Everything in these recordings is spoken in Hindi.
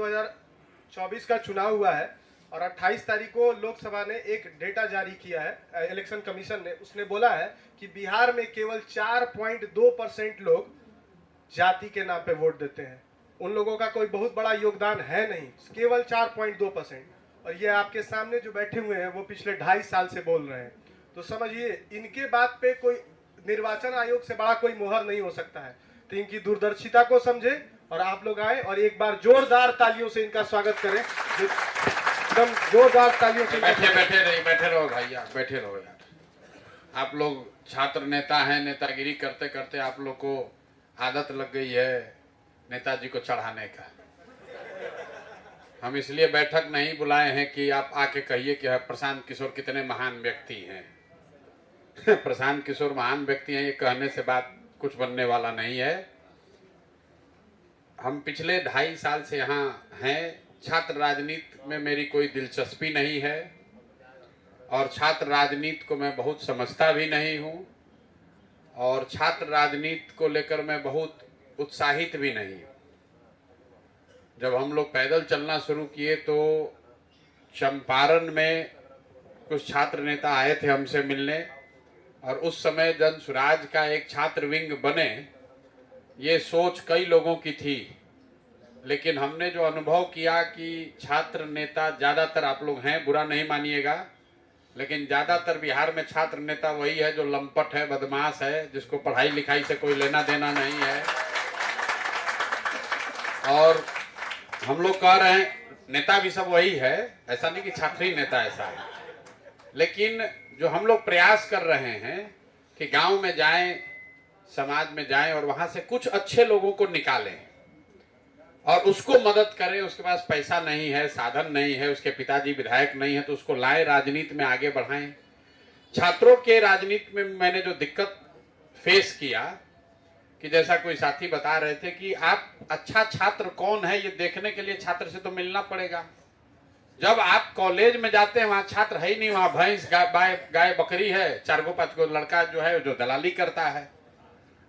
2024 का चुनाव हुआ है और 28 तारीख को लोकसभा ने एक डेटा जारी किया है, इलेक्शन कमीशन ने। उसने बोला है कि बिहार में केवल 4.2% लोग जाति के नाम पे वोट देते हैं। उन लोगों का कोई बहुत बड़ा योगदान है नहीं, केवल 4.2%। और ये आपके सामने जो बैठे हुए हैं वो पिछले 2.5 साल से बोल रहे हैं। तो समझिए इनके बात पे कोई निर्वाचन आयोग से बड़ा कोई मोहर नहीं हो सकता है। तो इनकी दूरदर्शिता को समझे और आप लोग आए और एक बार जोरदार तालियों से इनका स्वागत करें। एकदम जोरदार तालियों से। बैठे रहो भैया, बैठे रहो यार। आप लोग छात्र नेता हैं, नेतागिरी करते करते आप लोग को आदत लग गई है नेताजी को चढ़ाने का। हम इसलिए बैठक नहीं बुलाए हैं कि आप आके कहिए कि प्रशांत किशोर कितने महान व्यक्ति हैं। प्रशांत किशोर महान व्यक्ति हैं ये कहने से बात कुछ बनने वाला नहीं है। हम पिछले 2.5 साल से यहाँ हैं। छात्र राजनीति में मेरी कोई दिलचस्पी नहीं है और छात्र राजनीति को मैं बहुत समझता भी नहीं हूँ और छात्र राजनीति को लेकर मैं बहुत उत्साहित भी नहीं हूँ। जब हम लोग पैदल चलना शुरू किए तो चंपारण में कुछ छात्र नेता आए थे हमसे मिलने और उस समय जन सुराज का एक छात्र विंग बने, ये सोच कई लोगों की थी। लेकिन हमने जो अनुभव किया कि छात्र नेता ज़्यादातर, आप लोग हैं बुरा नहीं मानिएगा, लेकिन ज़्यादातर बिहार में छात्र नेता वही है जो लंपट है, बदमाश है, जिसको पढ़ाई लिखाई से कोई लेना देना नहीं है। और हम लोग कह रहे हैं नेता भी सब वही है, ऐसा नहीं कि छात्री नेता ऐसा है, लेकिन जो हम लोग प्रयास कर रहे हैं कि गांव में जाएं, समाज में जाएं और वहां से कुछ अच्छे लोगों को निकालें और उसको मदद करें। उसके पास पैसा नहीं है, साधन नहीं है, उसके पिताजी विधायक नहीं है, तो उसको लाएं, राजनीति में आगे बढ़ाएं। छात्रों के राजनीति में मैंने जो दिक्कत फेस किया कि जैसा कोई साथी बता रहे थे कि आप अच्छा छात्र कौन है ये देखने के लिए छात्र से तो मिलना पड़ेगा। जब आप कॉलेज में जाते हैं वहां छात्र है ही नहीं, वहां भैंस गाय बकरी है, 4-5 लड़का जो है जो दलाली करता है।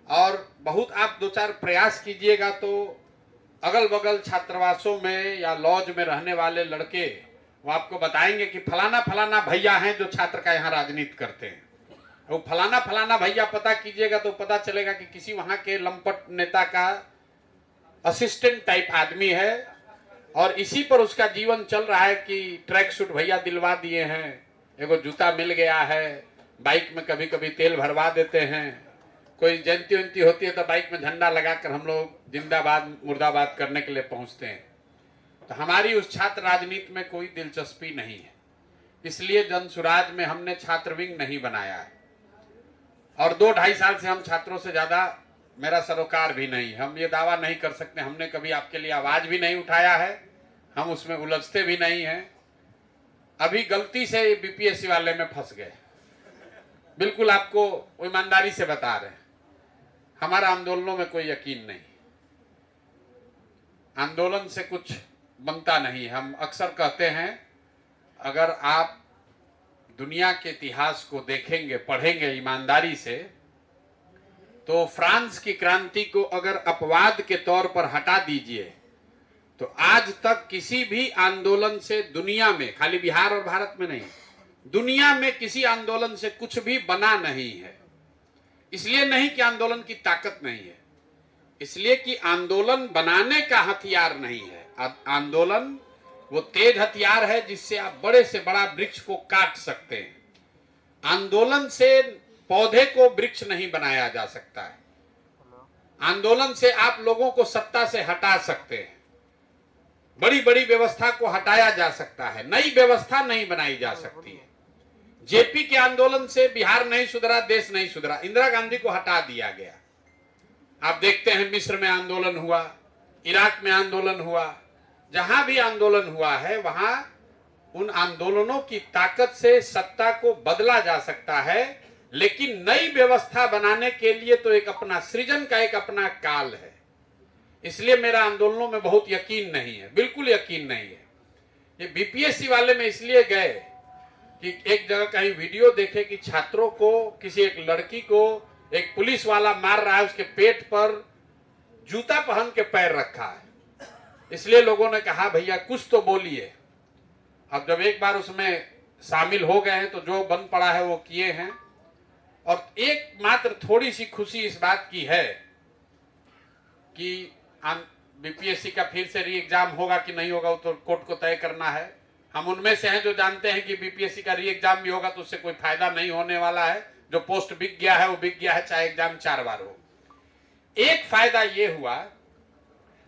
और बहुत आप 2-4 प्रयास कीजिएगा तो अगल बगल छात्रावासों में या लॉज में रहने वाले लड़के वो आपको बताएंगे कि फलाना फलाना भैया हैं जो छात्र का यहाँ राजनीति करते हैं। वो फलाना फलाना भैया पता कीजिएगा तो पता चलेगा कि किसी वहां के लंपट नेता का असिस्टेंट टाइप आदमी है और इसी पर उसका जीवन चल रहा है कि ट्रैक सूट भैया दिलवा दिए हैं, एगो जूता मिल गया है, बाइक में कभी कभी तेल भरवा देते हैं, कोई जयंती वंती होती है तो बाइक में झंडा लगाकर हम लोग जिंदाबाद मुर्दाबाद करने के लिए पहुंचते हैं। तो हमारी उस छात्र राजनीति में कोई दिलचस्पी नहीं है, इसलिए जन सुराज में हमने छात्र विंग नहीं बनाया है। और 2-2.5 साल से हम छात्रों से ज्यादा मेरा सरोकार भी नहीं। हम ये दावा नहीं कर सकते, हमने कभी आपके लिए आवाज भी नहीं उठाया है, हम उसमें उलझते भी नहीं हैं। अभी गलती से बीपीएससी वाले में फंस गए, बिल्कुल आपको ईमानदारी से बता रहे हैं। हमारा आंदोलनों में कोई यकीन नहीं, आंदोलन से कुछ बनता नहीं। हम अक्सर कहते हैं अगर आप दुनिया के इतिहास को देखेंगे, पढ़ेंगे ईमानदारी से, तो फ्रांस की क्रांति को अगर अपवाद के तौर पर हटा दीजिए तो आज तक किसी भी आंदोलन से दुनिया में, खाली बिहार और भारत में नहीं, दुनिया में किसी आंदोलन से कुछ भी बना नहीं है। इसलिए नहीं कि आंदोलन की ताकत नहीं है, इसलिए कि आंदोलन बनाने का हथियार नहीं है। आंदोलन वो तेज हथियार है जिससे आप बड़े से बड़ा वृक्ष को काट सकते हैं। आंदोलन से पौधे को वृक्ष नहीं बनाया जा सकता है। आंदोलन से आप लोगों को सत्ता से हटा सकते हैं, बड़ी बड़ी व्यवस्था को हटाया जा सकता है, नई व्यवस्था नहीं बनाई जा सकती है। जेपी के आंदोलन से बिहार नहीं सुधरा, देश नहीं सुधरा, इंदिरा गांधी को हटा दिया गया। आप देखते हैं मिस्र में आंदोलन हुआ, इराक में आंदोलन हुआ, जहां भी आंदोलन हुआ है वहां उन आंदोलनों की ताकत से सत्ता को बदला जा सकता है, लेकिन नई व्यवस्था बनाने के लिए तो एक अपना सृजन का एक अपना काल है। इसलिए मेरा आंदोलनों में बहुत यकीन नहीं है, बिल्कुल यकीन नहीं है। ये बीपीएससी वाले में इसलिए गए कि एक जगह कहीं वीडियो देखे कि छात्रों को, किसी एक लड़की को एक पुलिस वाला मार रहा है, उसके पेट पर जूता पहन के पैर रखा है। इसलिए लोगों ने कहा भैया कुछ तो बोलिए। अब जब एक बार उसमें शामिल हो गए हैं तो जो बन पड़ा है वो किए हैं। और एकमात्र थोड़ी सी खुशी इस बात की है कि बीपीएससी का फिर से री एग्जाम होगा कि नहीं होगा वो तो कोर्ट को तय करना है। हम उनमें से हैं जो जानते हैं कि बीपीएससी का री एग्जाम भी होगा तो उससे कोई फायदा नहीं होने वाला है। जो पोस्ट बिक गया है वो बिक गया है, चाहे एग्जाम 4 बार हो। एक फायदा ये हुआ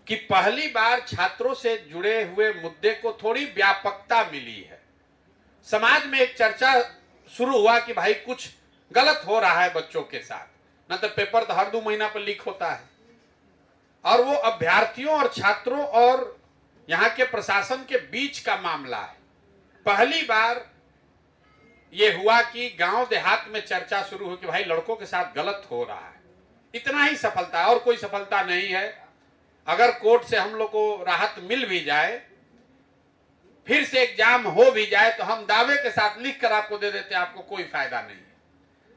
कि पहली बार छात्रों से जुड़े हुए मुद्दे को थोड़ी व्यापकता मिली है। समाज में एक चर्चा शुरू हुआ कि भाई कुछ गलत हो रहा है बच्चों के साथ, न तो पेपर तो हर 2 महीना पर लीक होता है। और वो अभ्यर्थियों और छात्रों और यहाँ के प्रशासन के बीच का मामला है। पहली बार ये हुआ कि गांव देहात में चर्चा शुरू हुई कि भाई लड़कों के साथ गलत हो रहा है। इतना ही सफलता है और कोई सफलता नहीं है। अगर कोर्ट से हम लोग को राहत मिल भी जाए, फिर से एग्जाम हो भी जाए, तो हम दावे के साथ लिख कर आपको दे देते हैं, आपको कोई फायदा नहीं है।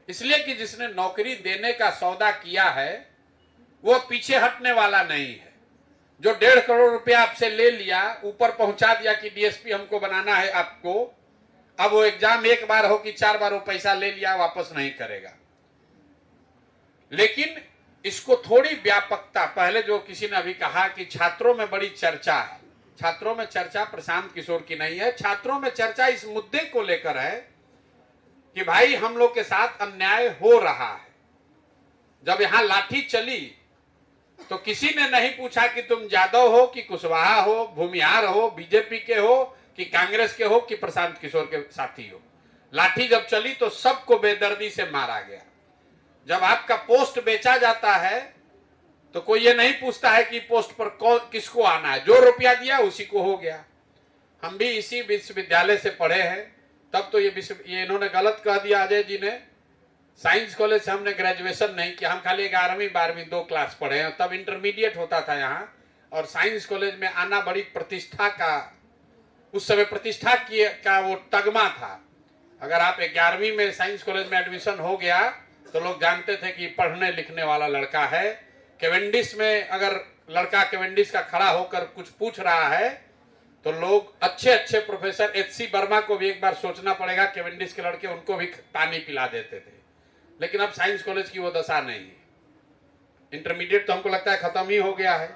इसलिए कि जिसने नौकरी देने का सौदा किया है वो पीछे हटने वाला नहीं है। जो 1.5 करोड़ रुपया आपसे ले लिया, ऊपर पहुंचा दिया कि डीएसपी हमको बनाना है आपको, अब वो एग्जाम एक बार हो कि 4 बार वो पैसा ले लिया, वापस नहीं करेगा। लेकिन इसको थोड़ी व्यापकता, पहले जो किसी ने अभी कहा कि छात्रों में बड़ी चर्चा है, छात्रों में चर्चा प्रशांत किशोर की नहीं है। छात्रों में चर्चा इस मुद्दे को लेकर है कि भाई हम लोग के साथ अन्याय हो रहा है। जब यहां लाठी चली तो किसी ने नहीं पूछा कि तुम यादव हो कि कुशवाहा हो, भूमिहार हो, बीजेपी के हो कि कांग्रेस के हो कि प्रशांत किशोर के साथी हो। लाठी जब चली तो सबको बेदर्दी से मारा गया। जब आपका पोस्ट बेचा जाता है तो कोई ये नहीं पूछता है कि पोस्ट पर किसको आना है, जो रुपया दिया उसी को हो गया। हम भी इसी विश्वविद्यालय से पढ़े हैं। तब तो ये इन्होंने गलत कह दिया अजय जी ने, साइंस कॉलेज से हमने ग्रेजुएशन नहीं किया, हम खाली 11वीं 12वीं 2 क्लास पढ़े हैं। तब इंटरमीडिएट होता था यहाँ, और साइंस कॉलेज में आना बड़ी प्रतिष्ठा का, उस समय प्रतिष्ठा का वो तगमा था। अगर आप 11वीं में साइंस कॉलेज में एडमिशन हो गया तो लोग जानते थे कि पढ़ने लिखने वाला लड़का है। केवेंडिश में अगर लड़का केवेंडिश का खड़ा होकर कुछ पूछ रहा है तो लोग अच्छे अच्छे प्रोफेसर एच.सी. वर्मा को भी एक बार सोचना पड़ेगा, केवेंडिश के लड़के उनको भी पानी पिला देते थे। लेकिन अब साइंस कॉलेज की वो दशा नहीं है। इंटरमीडिएट तो हमको लगता है खत्म ही हो गया है।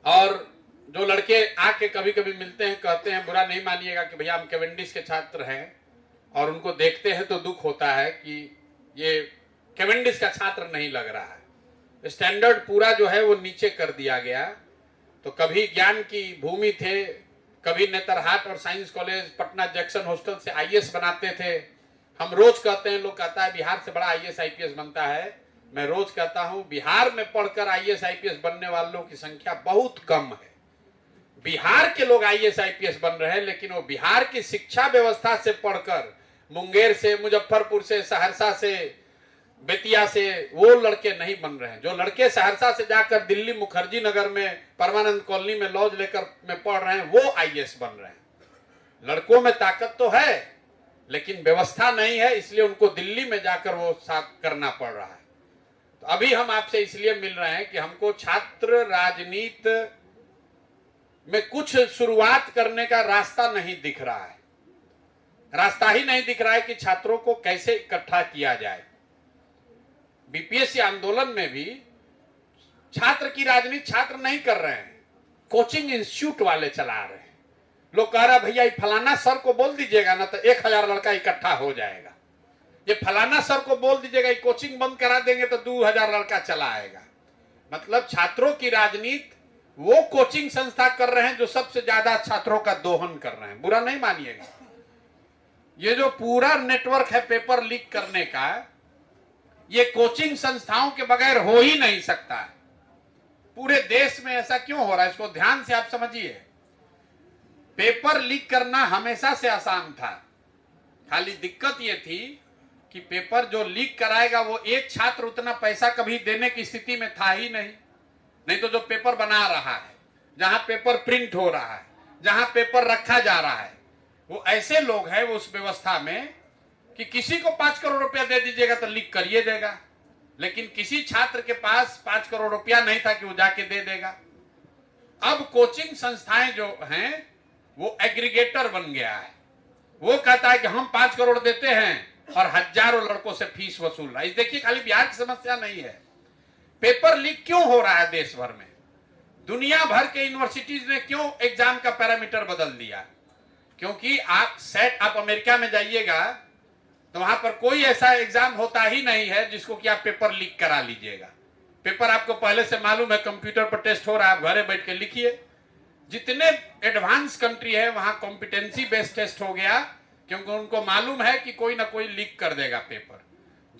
और जो लड़के आके कभी कभी मिलते हैं, कहते हैं, बुरा नहीं मानिएगा कि भैया हम केवेंडिश के छात्र हैं, और उनको देखते हैं तो दुख होता है कि ये केवेंडिश का छात्र नहीं लग रहा है। स्टैंडर्ड पूरा जो है वो नीचे कर दिया गया। तो कभी ज्ञान की भूमि थे, कभी नेतरहाट और science college Patna junction hostel से आईएएस बनाते थे। हम रोज कहते हैं, लोग कहता है बिहार से बड़ा आईएएस आईपीएस बनता है। मैं रोज कहता हूं बिहार में पढ़कर आईएएस आईपीएस बनने वालों की संख्या बहुत कम है। बिहार के लोग आईएएस आईपीएस बन रहे हैं, लेकिन वो बिहार की शिक्षा व्यवस्था से पढ़कर मुंगेर से, मुजफ्फरपुर से, सहरसा से, बेतिया से वो लड़के नहीं बन रहे हैं। जो लड़के सहरसा से जाकर दिल्ली मुखर्जी नगर में परमानंद कॉलोनी में लॉज लेकर में पढ़ रहे हैं, वो आईएएस बन रहे हैं। लड़कों में ताकत तो है लेकिन व्यवस्था नहीं है, इसलिए उनको दिल्ली में जाकर वो साथ करना पड़ रहा है। तो अभी हम आपसे इसलिए मिल रहे हैं कि हमको छात्र राजनीति में कुछ शुरुआत करने का रास्ता नहीं दिख रहा है। रास्ता ही नहीं दिख रहा है कि छात्रों को कैसे इकट्ठा किया जाए। बीपीएससी आंदोलन में भी छात्र की राजनीति छात्र नहीं कर रहे हैं, कोचिंग इंस्टीट्यूट वाले चला रहे हैं। लोग कह रहा भैया फलाना सर को बोल दीजिएगा ना तो 1000 लड़का इकट्ठा हो जाएगा। ये फलाना सर को बोल दीजिएगा, कोचिंग बंद करा देंगे तो 2000 लड़का चला आएगा। मतलब छात्रों की राजनीति वो कोचिंग संस्था कर रहे हैं जो सबसे ज्यादा छात्रों का दोहन कर रहे हैं। बुरा नहीं मानिएगा, ये जो पूरा नेटवर्क है पेपर लीक करने का, ये कोचिंग संस्थाओं के बगैर हो ही नहीं सकता है। पूरे देश में ऐसा क्यों हो रहा है, इसको ध्यान से आप समझिए। पेपर लीक करना हमेशा से आसान था, खाली दिक्कत ये थी कि पेपर जो लीक कराएगा वो एक छात्र उतना पैसा कभी देने की स्थिति में था ही नहीं। नहीं तो जो पेपर बना रहा है, जहां पेपर प्रिंट हो रहा है, जहां पेपर रखा जा रहा है, वो ऐसे लोग हैं वो उस व्यवस्था में कि किसी को 5 करोड़ रुपया दे दीजिएगा तो लीक करिए देगा। लेकिन किसी छात्र के पास 5 करोड़ रुपया नहीं था कि वो जाके दे देगा। अब कोचिंग संस्थाएं जो हैं वो एग्रीगेटर बन गया है। वो कहता है कि हम 5 करोड़ देते हैं और हजारों लड़कों से फीस वसूल रहा है। देखिए, खाली बिहार की समस्या नहीं है। पेपर लीक क्यों हो रहा है देश भर में? दुनिया भर के यूनिवर्सिटीज ने क्यों एग्जाम का पैरामीटर बदल दिया? क्योंकि आप अमेरिका में जाइएगा तो वहां पर कोई ऐसा एग्जाम होता ही नहीं है जिसको कि आप पेपर लीक करा लीजिएगा। पेपर आपको पहले से मालूम है, कंप्यूटर पर टेस्ट हो रहा है, आप घरे बैठ के लिखिए। जितने एडवांस कंट्री है वहां कॉम्पिटेंसी बेस्ड टेस्ट हो गया, क्योंकि उनको मालूम है कि कोई ना कोई लीक कर देगा पेपर।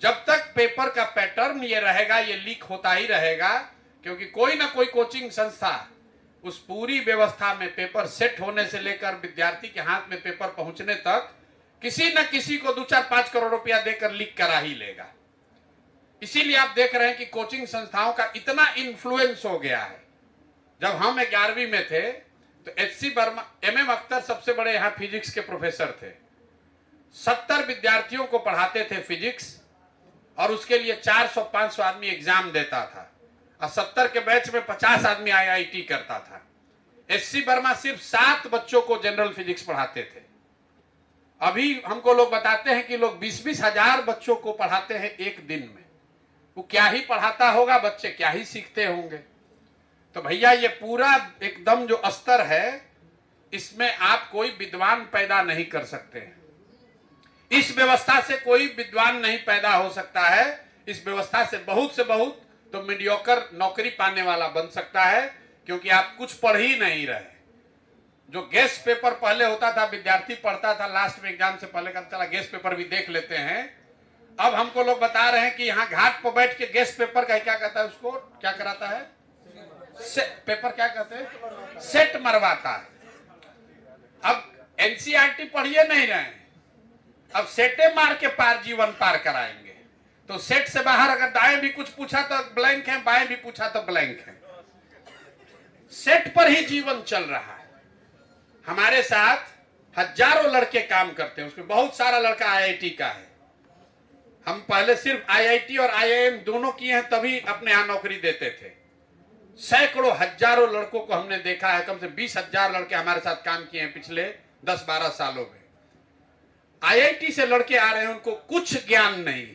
जब तक पेपर का पैटर्न ये रहेगा, ये लीक होता ही रहेगा, क्योंकि कोई ना कोई कोचिंग संस्था उस पूरी व्यवस्था में पेपर सेट होने से लेकर विद्यार्थी के हाथ में पेपर पहुंचने तक किसी न किसी को 2-4-5 करोड़ रुपया देकर लीक करा ही लेगा। इसीलिए आप देख रहे हैं कि कोचिंग संस्थाओं का इतना इन्फ्लुएंस हो गया है। जब हम 11वीं में थे तो एचसी वर्मा, एमएम अख्तर सबसे बड़े यहाँ फिजिक्स के प्रोफेसर थे। 70 विद्यार्थियों को पढ़ाते थे फिजिक्स, और उसके लिए 400-500 आदमी एग्जाम देता था, और 70 के बैच में 50 आदमी आईआईटी करता था। एचसी वर्मा सिर्फ 7 बच्चों को जनरल फिजिक्स पढ़ाते थे। अभी हमको लोग बताते हैं कि लोग 20-20 हजार बच्चों को पढ़ाते हैं एक दिन में। वो क्या ही पढ़ाता होगा, बच्चे क्या ही सीखते होंगे। तो भैया, ये पूरा एकदम जो स्तर है, इसमें आप कोई विद्वान पैदा नहीं कर सकते हैं। इस व्यवस्था से कोई विद्वान नहीं पैदा हो सकता है। इस व्यवस्था से बहुत तो मीडियोकर नौकरी पाने वाला बन सकता है, क्योंकि आप कुछ पढ़ ही नहीं रहे। जो गेस्ट पेपर पहले होता था, विद्यार्थी पढ़ता था लास्ट में एग्जाम से पहले, कहता चला गेस्ट पेपर भी देख लेते हैं। अब हमको लोग बता रहे हैं कि यहाँ घाट पर बैठ के गेस्ट पेपर का क्या कहता है, उसको क्या कराता है, पेपर क्या कहते हैं, सेट मरवाता है। अब एनसीईआरटी पढ़िए नहीं रहे हैं, अब सेटे मार के पार जीवन पार कराएंगे। तो सेट से बाहर अगर दाएं भी कुछ पूछा तो ब्लैंक है, बाएं भी पूछा तो ब्लैंक है। सेट पर ही जीवन चल रहा है। हमारे साथ हजारों लड़के काम करते हैं, उसमें बहुत सारा लड़का आईआईटी का है। हम पहले सिर्फ आईआईटी और आईआईएम दोनों किए हैं, तभी अपने यहां नौकरी देते थे। सैकड़ों हजारों लड़कों को हमने देखा है। कम से 20,000 लड़के हमारे साथ काम किए हैं पिछले 10-12 सालों में। आईआईटी से लड़के आ रहे हैं, उनको कुछ ज्ञान नहीं।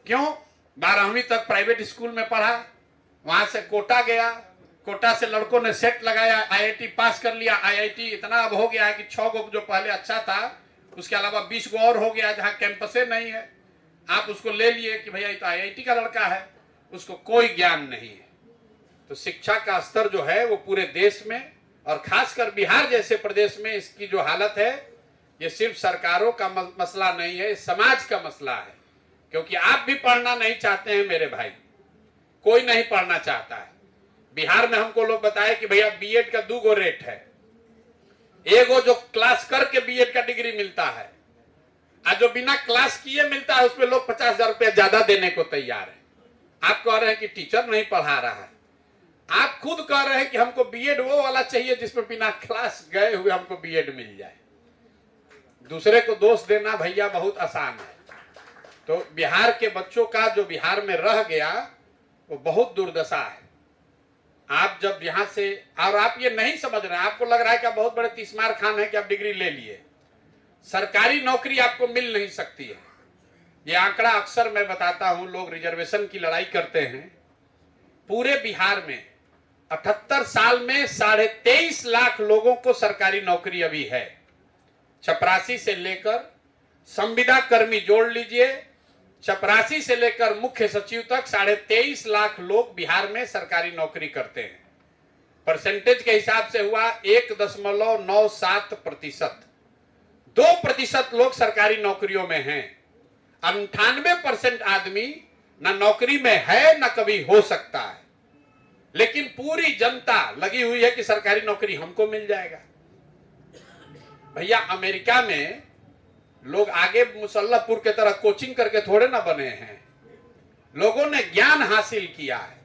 क्यों? 12वीं तक प्राइवेट स्कूल में पढ़ा, वहां से कोटा गया, कोटा से लड़कों ने सेट लगाया, आईआईटी पास कर लिया। आईआईटी इतना अब हो गया है कि 6 गो जो पहले अच्छा था, उसके अलावा 20 गो और हो गया जहां कैंपसे नहीं है। आप उसको ले लिए कि भैया ये तो आईआईटी का लड़का है, उसको कोई ज्ञान नहीं है। तो शिक्षा का स्तर जो है वो पूरे देश में, और खासकर बिहार जैसे प्रदेश में इसकी जो हालत है, ये सिर्फ सरकारों का मसला नहीं है, समाज का मसला है। क्योंकि आप भी पढ़ना नहीं चाहते हैं मेरे भाई, कोई नहीं पढ़ना चाहता है। बिहार में हमको लोग बताए कि भैया बीएड का 2 गो रेट है। एगो जो क्लास करके बीएड का डिग्री मिलता है, और जो बिना क्लास किए मिलता है, उसमें लोग 50,000 रुपया ज्यादा देने को तैयार है। आप कह रहे हैं कि टीचर नहीं पढ़ा रहा है, आप खुद कह रहे हैं कि हमको बीएड वो वाला चाहिए जिसमें बिना क्लास गए हुए हमको बीएड मिल जाए। दूसरे को दोष देना भैया बहुत आसान है। तो बिहार के बच्चों का जो बिहार में रह गया वो बहुत दुर्दशा है। आप जब यहां से, और आप ये नहीं समझ रहे हैं, आपको लग रहा है कि आप बहुत बड़े तीसमार खान है कि आप डिग्री ले लिए। सरकारी नौकरी आपको मिल नहीं सकती है। ये आंकड़ा अक्सर मैं बताता हूं, लोग रिजर्वेशन की लड़ाई करते हैं। पूरे बिहार में 78 साल में 23.5 लाख लोगों को सरकारी नौकरी अभी है। चपरासी से लेकर संविदा कर्मी जोड़ लीजिए, चपरासी से लेकर मुख्य सचिव तक 23.5 लाख लोग बिहार में सरकारी नौकरी करते हैं। परसेंटेज के हिसाब से हुआ 1.97%। 2% लोग सरकारी नौकरियों में हैं। 98% आदमी न नौकरी में है न कभी हो सकता है। लेकिन पूरी जनता लगी हुई है कि सरकारी नौकरी हमको मिल जाएगा। भैया, अमेरिका में लोग आगे मुसल्लापुर के तरह कोचिंग करके थोड़े ना बने हैं। लोगों ने ज्ञान हासिल किया है।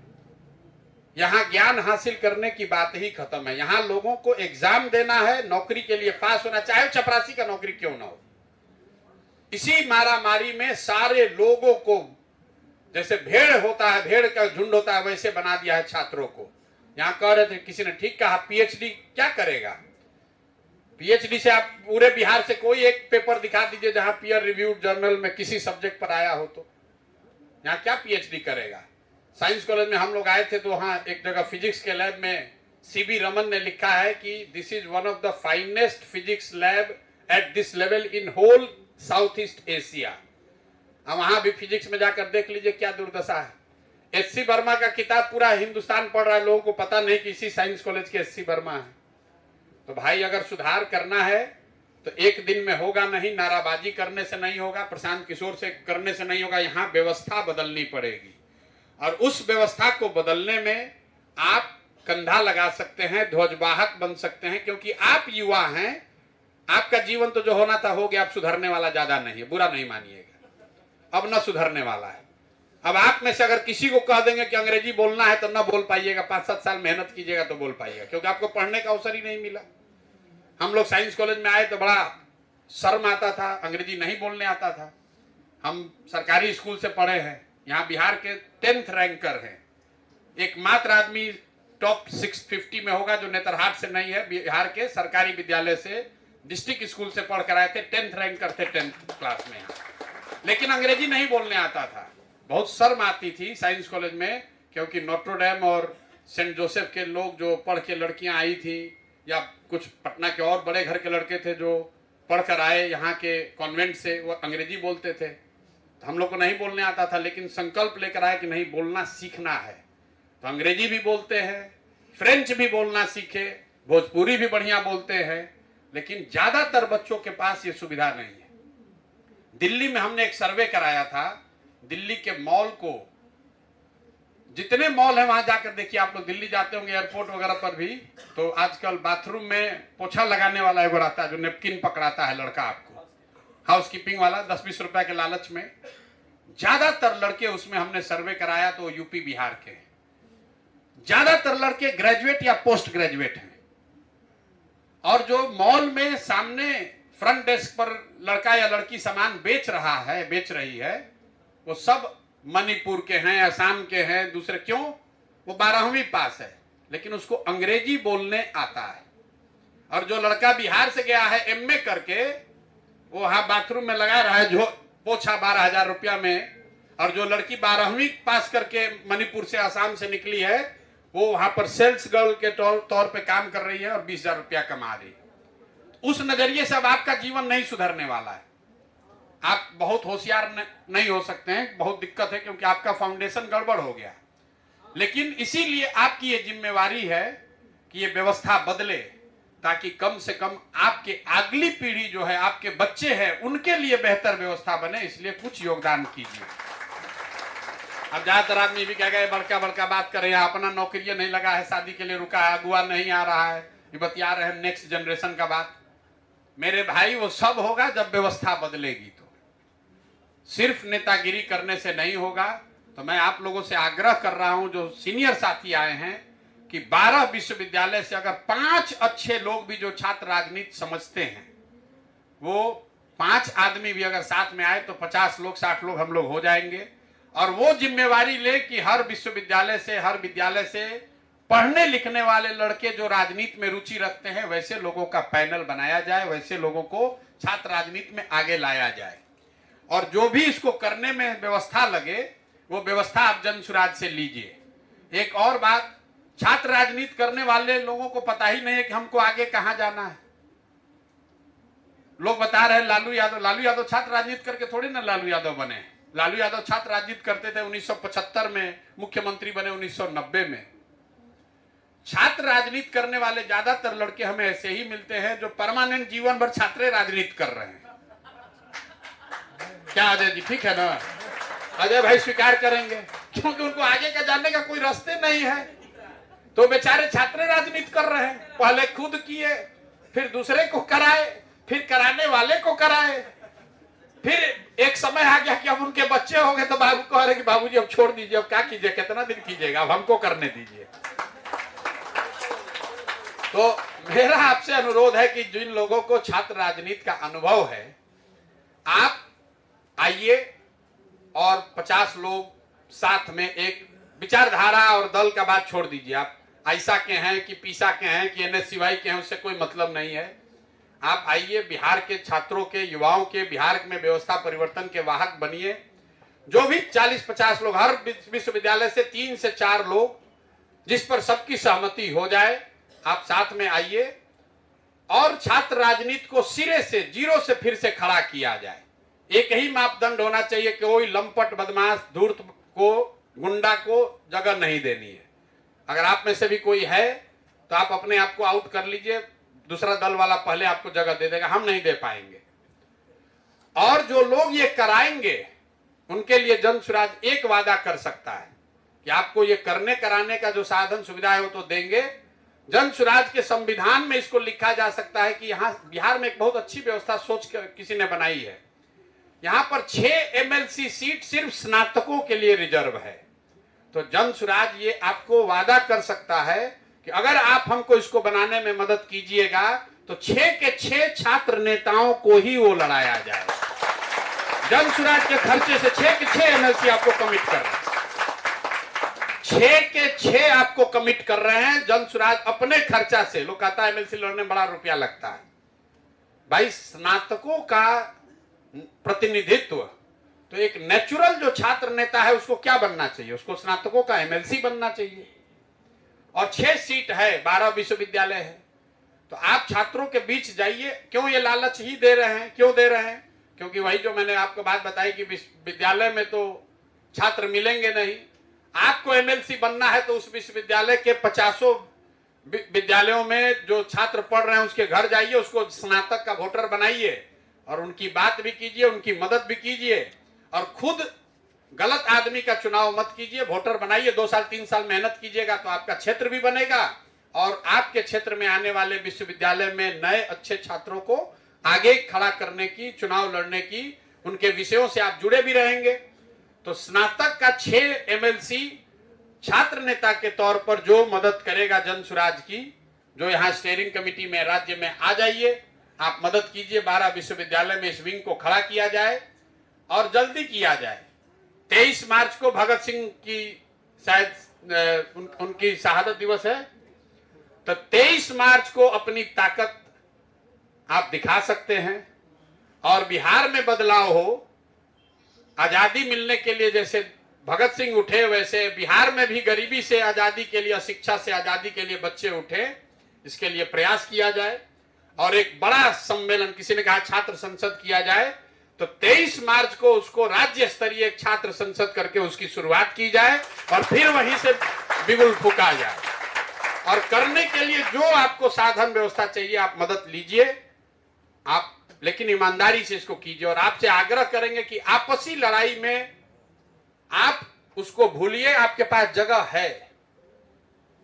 यहां ज्ञान हासिल करने की बात ही खत्म है। यहां लोगों को एग्जाम देना है, नौकरी के लिए पास होना, चाहे चपरासी का नौकरी क्यों ना हो। इसी मारामारी में सारे लोगों को, जैसे भेड़ होता है, भेड़ का झुंड होता है, वैसे बना दिया है छात्रों को। यहाँ कह रहे थे, किसी ने ठीक कहा, पीएचडी क्या करेगा? पीएचडी से आप पूरे बिहार से कोई एक पेपर दिखा दीजिए जहां पीयर रिव्यूड जर्नल में किसी सब्जेक्ट पर आया हो, तो यहाँ क्या पीएचडी करेगा? साइंस कॉलेज में हम लोग आए थे तो वहां एक जगह फिजिक्स के लैब में सीबी रमन ने लिखा है कि this is one of the finest physics lab at this level in whole South East Asia. अब वहां भी फिजिक्स में जाकर देख लीजिए क्या दुर्दशा है। एससी वर्मा का किताब पूरा हिंदुस्तान पढ़ रहा है, लोगों को पता नहीं कि इसी साइंस कॉलेज के एससी वर्मा है। तो भाई अगर सुधार करना है तो एक दिन में होगा नहीं, नाराबाजी करने से नहीं होगा, प्रशांत किशोर से करने से नहीं होगा, यहाँ व्यवस्था बदलनी पड़ेगी। और उस व्यवस्था को बदलने में आप कंधा लगा सकते हैं, ध्वजवाहक बन सकते हैं, क्योंकि आप युवा हैं। आपका जीवन तो जो होना था हो गया, अब सुधरने वाला ज्यादा नहीं है, बुरा नहीं मानिएगा, अब न सुधरने वाला है। अब आप में से अगर किसी को कह देंगे कि अंग्रेजी बोलना है तो न बोल पाइएगा, 5-7 साल मेहनत कीजिएगा तो बोल पाइएगा, क्योंकि आपको पढ़ने का अवसर ही नहीं मिला। हम लोग साइंस कॉलेज में आए तो बड़ा शर्म आता था, अंग्रेजी नहीं बोलने आता था। हम सरकारी स्कूल से पढ़े हैं, यहाँ बिहार के 10th रैंकर हैं, एकमात्र आदमी टॉप 650 में होगा जो नेतरहाट से नहीं है, बिहार के सरकारी विद्यालय से डिस्ट्रिक्ट स्कूल से पढ़ कर आए थे, 10th रैंकर थे 10th क्लास में यहाँ। लेकिन अंग्रेजी नहीं बोलने आता था, बहुत शर्म आती थी साइंस कॉलेज में, क्योंकि नोट्रोडैम और सेंट जोसेफ के लोग जो पढ़ के लड़कियां आई थी, या कुछ पटना के और बड़े घर के लड़के थे जो पढ़कर आए यहाँ के कॉन्वेंट से, वो अंग्रेजी बोलते थे। तो हम लोग को नहीं बोलने आता था, लेकिन संकल्प लेकर आए कि नहीं, बोलना सीखना है। तो अंग्रेजी भी बोलते हैं, फ्रेंच भी बोलना सीखे, भोजपुरी भी बढ़िया बोलते हैं, लेकिन ज्यादातर बच्चों के पास ये सुविधा नहीं है। दिल्ली में हमने एक सर्वे कराया था, दिल्ली के मॉल को, जितने मॉल है वहां जाकर देखिए, आप लोग दिल्ली जाते होंगे एयरपोर्ट वगैरह पर भी, तो आजकल बाथरूम में पोछा लगाने वाला एगो रहता है जो नेपकिन पकड़ाता है लड़का, आपको हाउसकीपिंग वाला, 10-20 रुपए के लालच में। ज्यादातर लड़के उसमें हमने सर्वे कराया तो यूपी बिहार के, ज्यादातर लड़के ग्रेजुएट या पोस्ट ग्रेजुएट हैं। और जो मॉल में सामने फ्रंट डेस्क पर लड़का या लड़की सामान बेच रही है, वो सब मणिपुर के हैं, असम के हैं, दूसरे। क्यों? वो 12वीं पास है, लेकिन उसको अंग्रेजी बोलने आता है। और जो लड़का बिहार से गया है एमए करके, वो वहां बाथरूम में लगा रहा है जो पोछा 12,000 रुपया में, और जो लड़की 12वीं पास करके मणिपुर से, असम से निकली है, वो वहां पर सेल्स गर्ल के तौर पे काम कर रही है और 20,000 रुपया कमा रही है। उस नजरिए से अब आपका जीवन नहीं सुधरने वाला है। आप बहुत होशियार नहीं हो सकते हैं, बहुत दिक्कत है, क्योंकि आपका फाउंडेशन गड़बड़ हो गया। लेकिन इसीलिए आपकी ये जिम्मेवारी है कि ये व्यवस्था बदले, ताकि कम से कम आपके अगली पीढ़ी जो है, आपके बच्चे हैं, उनके लिए बेहतर व्यवस्था बने। इसलिए कुछ योगदान कीजिए। अब ज्यादातर आदमी भी क्या गए, बड़का बड़का बात कर रहे हैं, अपना नौकरी नहीं लगा है, शादी के लिए रुका है, अगुआ नहीं आ रहा है, ये बतिया रहे हैं नेक्स्ट जनरेशन का बात। मेरे भाई, वो सब होगा जब व्यवस्था बदलेगी। तो सिर्फ नेतागिरी करने से नहीं होगा। तो मैं आप लोगों से आग्रह कर रहा हूं, जो सीनियर साथी आए हैं, कि 12 विश्वविद्यालय से अगर 5 अच्छे लोग भी जो छात्र राजनीति समझते हैं, वो 5 आदमी भी अगर साथ में आए तो 50 लोग, 60 लोग हम लोग हो जाएंगे। और वो जिम्मेवारी ले कि हर विश्वविद्यालय से, हर विद्यालय से पढ़ने लिखने वाले लड़के जो राजनीति में रुचि रखते हैं, वैसे लोगों का पैनल बनाया जाए, वैसे लोगों को छात्र राजनीति में आगे लाया जाए। और जो भी इसको करने में व्यवस्था लगे, वो व्यवस्था आप जन सुराज से लीजिए। एक और बात, छात्र राजनीति करने वाले लोगों को पता ही नहीं है कि हमको आगे कहां जाना है। लोग बता रहे हैं लालू यादव छात्र राजनीति करके थोड़ी ना लालू यादव बने। लालू यादव छात्र राजनीति करते थे 1975 में, मुख्यमंत्री बने 1990 में। छात्र राजनीति करने वाले ज्यादातर लड़के हमें ऐसे ही मिलते हैं जो परमानेंट जीवन भर छात्र राजनीति कर रहे हैं। क्या अजय जी, ठीक है ना? अजय भाई स्वीकार करेंगे, क्योंकि उनको आगे का जानने का कोई रास्ते नहीं है, तो बेचारे छात्र राजनीति कर रहे हैं। पहले खुद किए, फिर दूसरे को कराए, फिर कराने वाले को कराए, फिर एक समय आ गया कि अब उनके बच्चे हो गए तो बाबू कह रहे कि बाबूजी अब छोड़ दीजिए, अब क्या कीजिए, कितना दिन कीजिएगा, अब हमको करने दीजिए। तो मेरा आपसे अनुरोध है कि जिन लोगों को छात्र राजनीति का अनुभव है, आप आइए और 50 लोग साथ में, एक विचारधारा और दल का बात छोड़ दीजिए, आप आयशा के हैं कि पीसा के हैं कि NSCY के हैं, उससे कोई मतलब नहीं है। आप आइए, बिहार के छात्रों के, युवाओं के, बिहार में व्यवस्था परिवर्तन के वाहक बनिए। जो भी 40-50 लोग, हर विश्वविद्यालय से 3 से 4 लोग, जिस पर सबकी सहमति हो जाए, आप साथ में आइए और छात्र राजनीति को सिरे से, जीरो से फिर से खड़ा किया जाए। एक ही मापदंड होना चाहिए कि कोई लंपट, बदमाश, धूर्त को, गुंडा को जगह नहीं देनी है। अगर आप में से भी कोई है तो आप अपने आप को आउट कर लीजिए, दूसरा दल वाला पहले आपको जगह दे देगा, हम नहीं दे पाएंगे। और जो लोग ये कराएंगे उनके लिए जन स्वराज एक वादा कर सकता है कि आपको ये करने कराने का जो साधन सुविधा है वो तो देंगे। जन स्वराज के संविधान में इसको लिखा जा सकता है कि यहाँ बिहार में एक बहुत अच्छी व्यवस्था सोच कर किसी ने बनाई है। यहाँ पर 6 MLC सीट सिर्फ स्नातकों के लिए रिजर्व है। तो जन स्वराज ये आपको वादा कर सकता है कि अगर आप हमको इसको बनाने में मदद कीजिएगा तो 6 के 6 छात्र नेताओं को ही वो लड़ाया जाए। जन स्वराज के खर्चे से 6 के 6 MLC आपको कमिट कर रहे हैं, 6 के 6 आपको कमिट कर रहे हैं जन स्वराज अपने खर्चा से। लोग कहता है MLC लड़ने में बड़ा रुपया लगता है। भाई, स्नातकों का प्रतिनिधित्व तो एक नेचुरल जो छात्र नेता है उसको क्या बनना चाहिए? उसको स्नातकों का MLC बनना चाहिए। और 6 सीट है, 12 विश्वविद्यालय है, तो आप छात्रों के बीच जाइए। क्यों ये लालच ही दे रहे हैं? क्यों दे रहे हैं? क्योंकि वही जो मैंने आपको बात बताई कि विश्वविद्यालय में तो छात्र मिलेंगे नहीं। आपको MLC बनना है तो उस विश्वविद्यालय के 50 विद्यालयों में जो छात्र पढ़ रहे हैं उसके घर जाइए, उसको स्नातक का वोटर बनाइए और उनकी बात भी कीजिए, उनकी मदद भी कीजिए। और खुद गलत आदमी का चुनाव मत कीजिए, वोटर बनाइए। 2 साल 3 साल मेहनत कीजिएगा तो आपका क्षेत्र भी बनेगा और आपके क्षेत्र में आने वाले विश्वविद्यालय में नए अच्छे छात्रों को आगे खड़ा करने की, चुनाव लड़ने की, उनके विषयों से आप जुड़े भी रहेंगे। तो स्नातक का 6 MLC छात्र नेता के तौर पर जो मदद करेगा जन स्वराज की, जो यहाँ स्टीयरिंग कमेटी में राज्य में आ जाइए, आप मदद कीजिए। 12 विश्वविद्यालय में इस विंग को खड़ा किया जाए और जल्दी किया जाए। 23 मार्च को भगत सिंह की शायद उनकी शहादत दिवस है, तो 23 मार्च को अपनी ताकत आप दिखा सकते हैं और बिहार में बदलाव हो। आजादी मिलने के लिए जैसे भगत सिंह उठे, वैसे बिहार में भी गरीबी से आजादी के लिए, शिक्षा से आजादी के लिए बच्चे उठे। इसके लिए प्रयास किया जाए और एक बड़ा सम्मेलन, किसी ने कहा छात्र संसद किया जाए, तो 23 मार्च को उसको राज्य स्तरीय एक छात्र संसद करके उसकी शुरुआत की जाए और फिर वहीं से बिगुल फूका जाए। और करने के लिए जो आपको साधन व्यवस्था चाहिए आप मदद लीजिए, आप लेकिन ईमानदारी से इसको कीजिए। और आपसे आग्रह करेंगे कि आपसी लड़ाई में आप उसको भूलिए, आपके पास जगह है।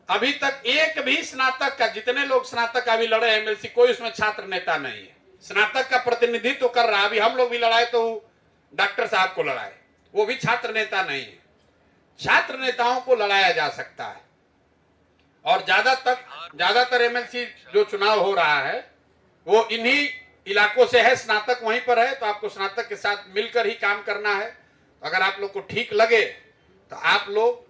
अभी तक एक भी स्नातक का, जितने लोग स्नातक अभी लड़े MLC, कोई उसमें छात्र नेता नहीं है। स्नातक का प्रतिनिधित्व कर रहा है। अभी हम लोग भी लड़ाए तो डॉक्टर साहब को लड़ाए, वो भी छात्र नेता नहीं है। छात्र नेताओं को लड़ाया जा सकता है। और ज्यादातर MLC जो चुनाव हो रहा है वो इन्हीं इलाकों से है, स्नातक वहीं पर है, तो आपको स्नातक के साथ मिलकर ही काम करना है। अगर आप लोग को ठीक लगे तो आप लोग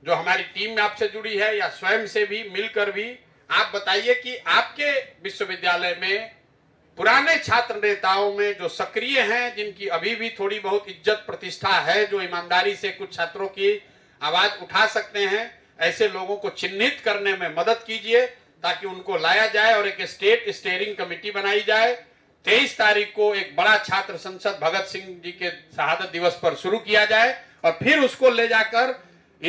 जो हमारी टीम में आपसे जुड़ी है या स्वयं से भी मिलकर भी आप बताइए कि आपके विश्वविद्यालय में पुराने छात्र नेताओं में जो सक्रिय हैं, जिनकी अभी भी थोड़ी बहुत इज्जत प्रतिष्ठा है, जो ईमानदारी से कुछ छात्रों की आवाज उठा सकते हैं, ऐसे लोगों को चिन्हित करने में मदद कीजिए ताकि उनको लाया जाए और एक स्टेट स्टीयरिंग कमेटी बनाई जाए। 23 तारीख को एक बड़ा छात्र संसद भगत सिंह जी के शहादत दिवस पर शुरू किया जाए और फिर उसको ले जाकर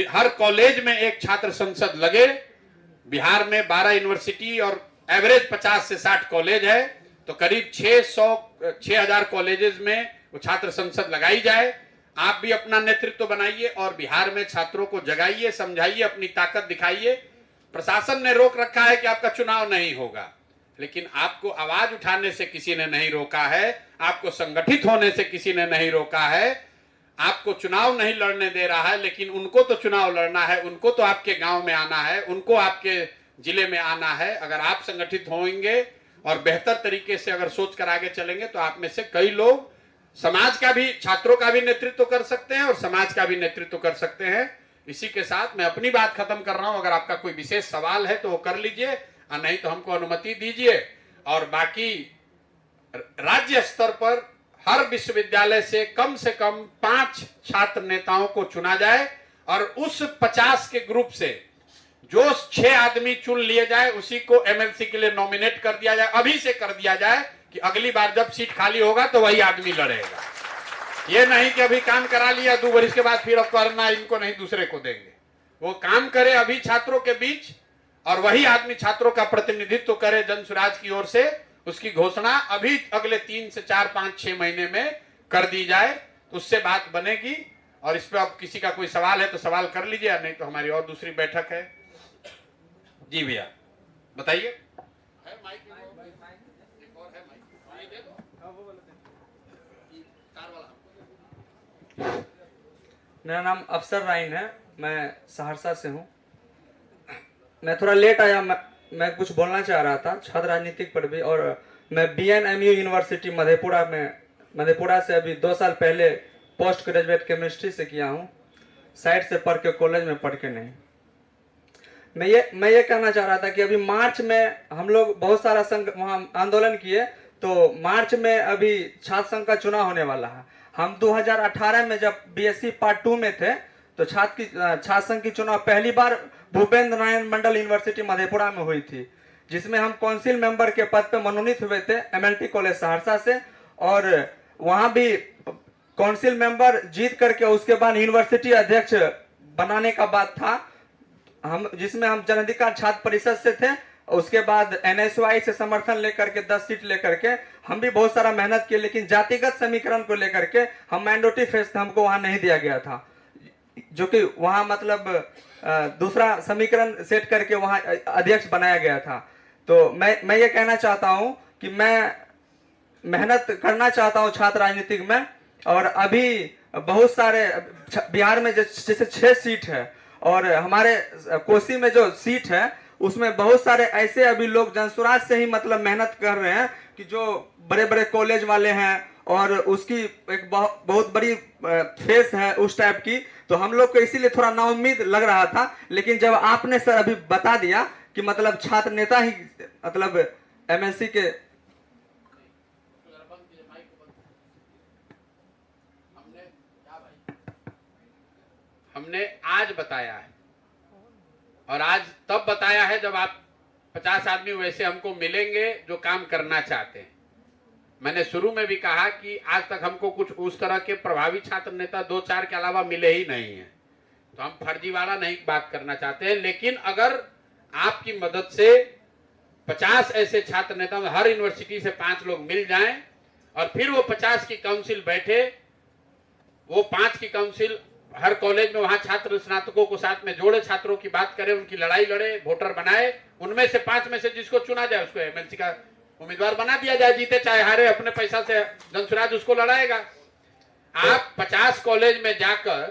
हर कॉलेज में एक छात्र संसद लगे। बिहार में 12 यूनिवर्सिटी और एवरेज 50 से 60 कॉलेज है, तो करीब 6,000 कॉलेजेस में वो छात्र संसद लगाई जाए। आप भी अपना नेतृत्व बनाइए और बिहार में छात्रों को जगाइए, समझाइए, अपनी ताकत दिखाइए। प्रशासन ने रोक रखा है कि आपका चुनाव नहीं होगा, लेकिन आपको आवाज उठाने से किसी ने नहीं रोका है, आपको संगठित होने से किसी ने नहीं रोका है। आपको चुनाव नहीं लड़ने दे रहा है, लेकिन उनको तो चुनाव लड़ना है, उनको तो आपके गांव में आना है, उनको आपके जिले में आना है। अगर आप संगठित होंगे और बेहतर तरीके से अगर सोच कर आगे चलेंगे तो आप में से कई लोग समाज का भी, छात्रों का भी नेतृत्व कर सकते हैं और समाज का भी नेतृत्व कर सकते हैं। इसी के साथ मैं अपनी बात खत्म कर रहा हूं। अगर आपका कोई विशेष सवाल है तो वो कर लीजिए, और नहीं तो हमको अनुमति दीजिए। और बाकी राज्य स्तर पर हर विश्वविद्यालय से कम 5 छात्र नेताओं को चुना जाए, और उस 50 के ग्रुप से जो 6 आदमी चुन लिए जाए उसी को एमएलसी के लिए नॉमिनेट कर दिया जाए। अभी से कर दिया जाए कि अगली बार जब सीट खाली होगा तो वही आदमी लड़ेगा। ये नहीं कि अभी काम करा लिया 2 वर्ष के बाद फिर अब करना इनको नहीं, दूसरे को देंगे। वो काम करे अभी छात्रों के बीच, और वही आदमी छात्रों का प्रतिनिधित्व करे जन स्वराज की ओर से। उसकी घोषणा अभी अगले 3 से 4, 5, 6 महीने में कर दी जाए, उससे बात बनेगी। और इस पर अब किसी का कोई सवाल है तो सवाल कर लीजिए, नहीं तो हमारी और दूसरी बैठक है। जी भैया बताइए। मेरा नाम अफसर राइन है, मैं सहरसा से हूँ। मैं थोड़ा लेट आया, मैं कुछ बोलना चाह रहा था छात्र राजनीतिक पर भी। और मैं BNMU यूनिवर्सिटी मधेपुरा से अभी 2 साल पहले पोस्ट ग्रेजुएट केमिस्ट्री से किया हूँ, साइड से पढ़ के, कॉलेज में पढ़ के नहीं। मैं ये कहना चाह रहा था कि अभी मार्च में हम लोग बहुत सारा संघ वहाँ आंदोलन किए, तो मार्च में अभी छात्र संघ का चुनाव होने वाला है। हम 2018 में जब BSc पार्ट 2 में थे तो छात्र संघ की चुनाव पहली बार भूपेंद्र नारायण मंडल यूनिवर्सिटी मधेपुरा में हुई थी, जिसमें हम काउंसिल मेंबर के पद पे मनोनीत हुए थे MLT कॉलेज सहरसा से। और वहां भी काउंसिल मेंबर जीत करके उसके बाद यूनिवर्सिटी अध्यक्ष बनाने का बात था, जिसमें हम जन अधिकार छात्र परिषद से थे। उसके बाद NSY से समर्थन लेकर के 10 सीट लेकर के हम भी बहुत सारा मेहनत किए, लेकिन जातिगत समीकरण को लेकर के हम माइनॉरिटी फेस थे, हमको वहां नहीं दिया गया था, जो कि वहां मतलब दूसरा समीकरण सेट करके वहां अध्यक्ष बनाया गया था। तो मैं ये कहना चाहता हूं कि मैं मेहनत करना चाहता हूं छात्र राजनीतिक में। और अभी बहुत सारे बिहार में जैसे 6 सीट है, और हमारे कोसी में जो सीट है उसमें बहुत सारे ऐसे अभी लोग जनसुराज से ही मतलब मेहनत कर रहे हैं कि जो बड़े बड़े कॉलेज वाले हैं, और उसकी एक बहुत बड़ी फेस है उस टाइप की। तो हम लोग को इसीलिए थोड़ा नाउम्मीद लग रहा था, लेकिन जब आपने सर अभी बता दिया कि मतलब छात्र नेता ही मतलब MLC के, हमने आज बताया है, और आज तब बताया है जब आप 50 आदमी वैसे हमको मिलेंगे जो काम करना चाहते हैं। मैंने शुरू में भी कहा कि आज तक हमको कुछ उस तरह के प्रभावी छात्र नेता 2-4 के अलावा मिले ही नहीं है, तो हम फर्जीवाड़ा नहीं बात करना चाहते हैं। लेकिन अगर आपकी मदद से 50 ऐसे छात्र नेता, हर यूनिवर्सिटी से 5 लोग मिल जाएं, और फिर वो 50 की काउंसिल बैठे, वो 5 की काउंसिल हर कॉलेज में वहां छात्र स्नातकों को साथ में जोड़े, छात्रों की बात करे, उनकी लड़ाई लड़े, वोटर बनाए, उनमें से 5 में से जिसको चुना जाए उसको MLC का उम्मीदवार बना दिया जाए, जीते चाहे हारे, अपने पैसा से जनसुराज उसको लड़ाएगा। आप 50 कॉलेज में जाकर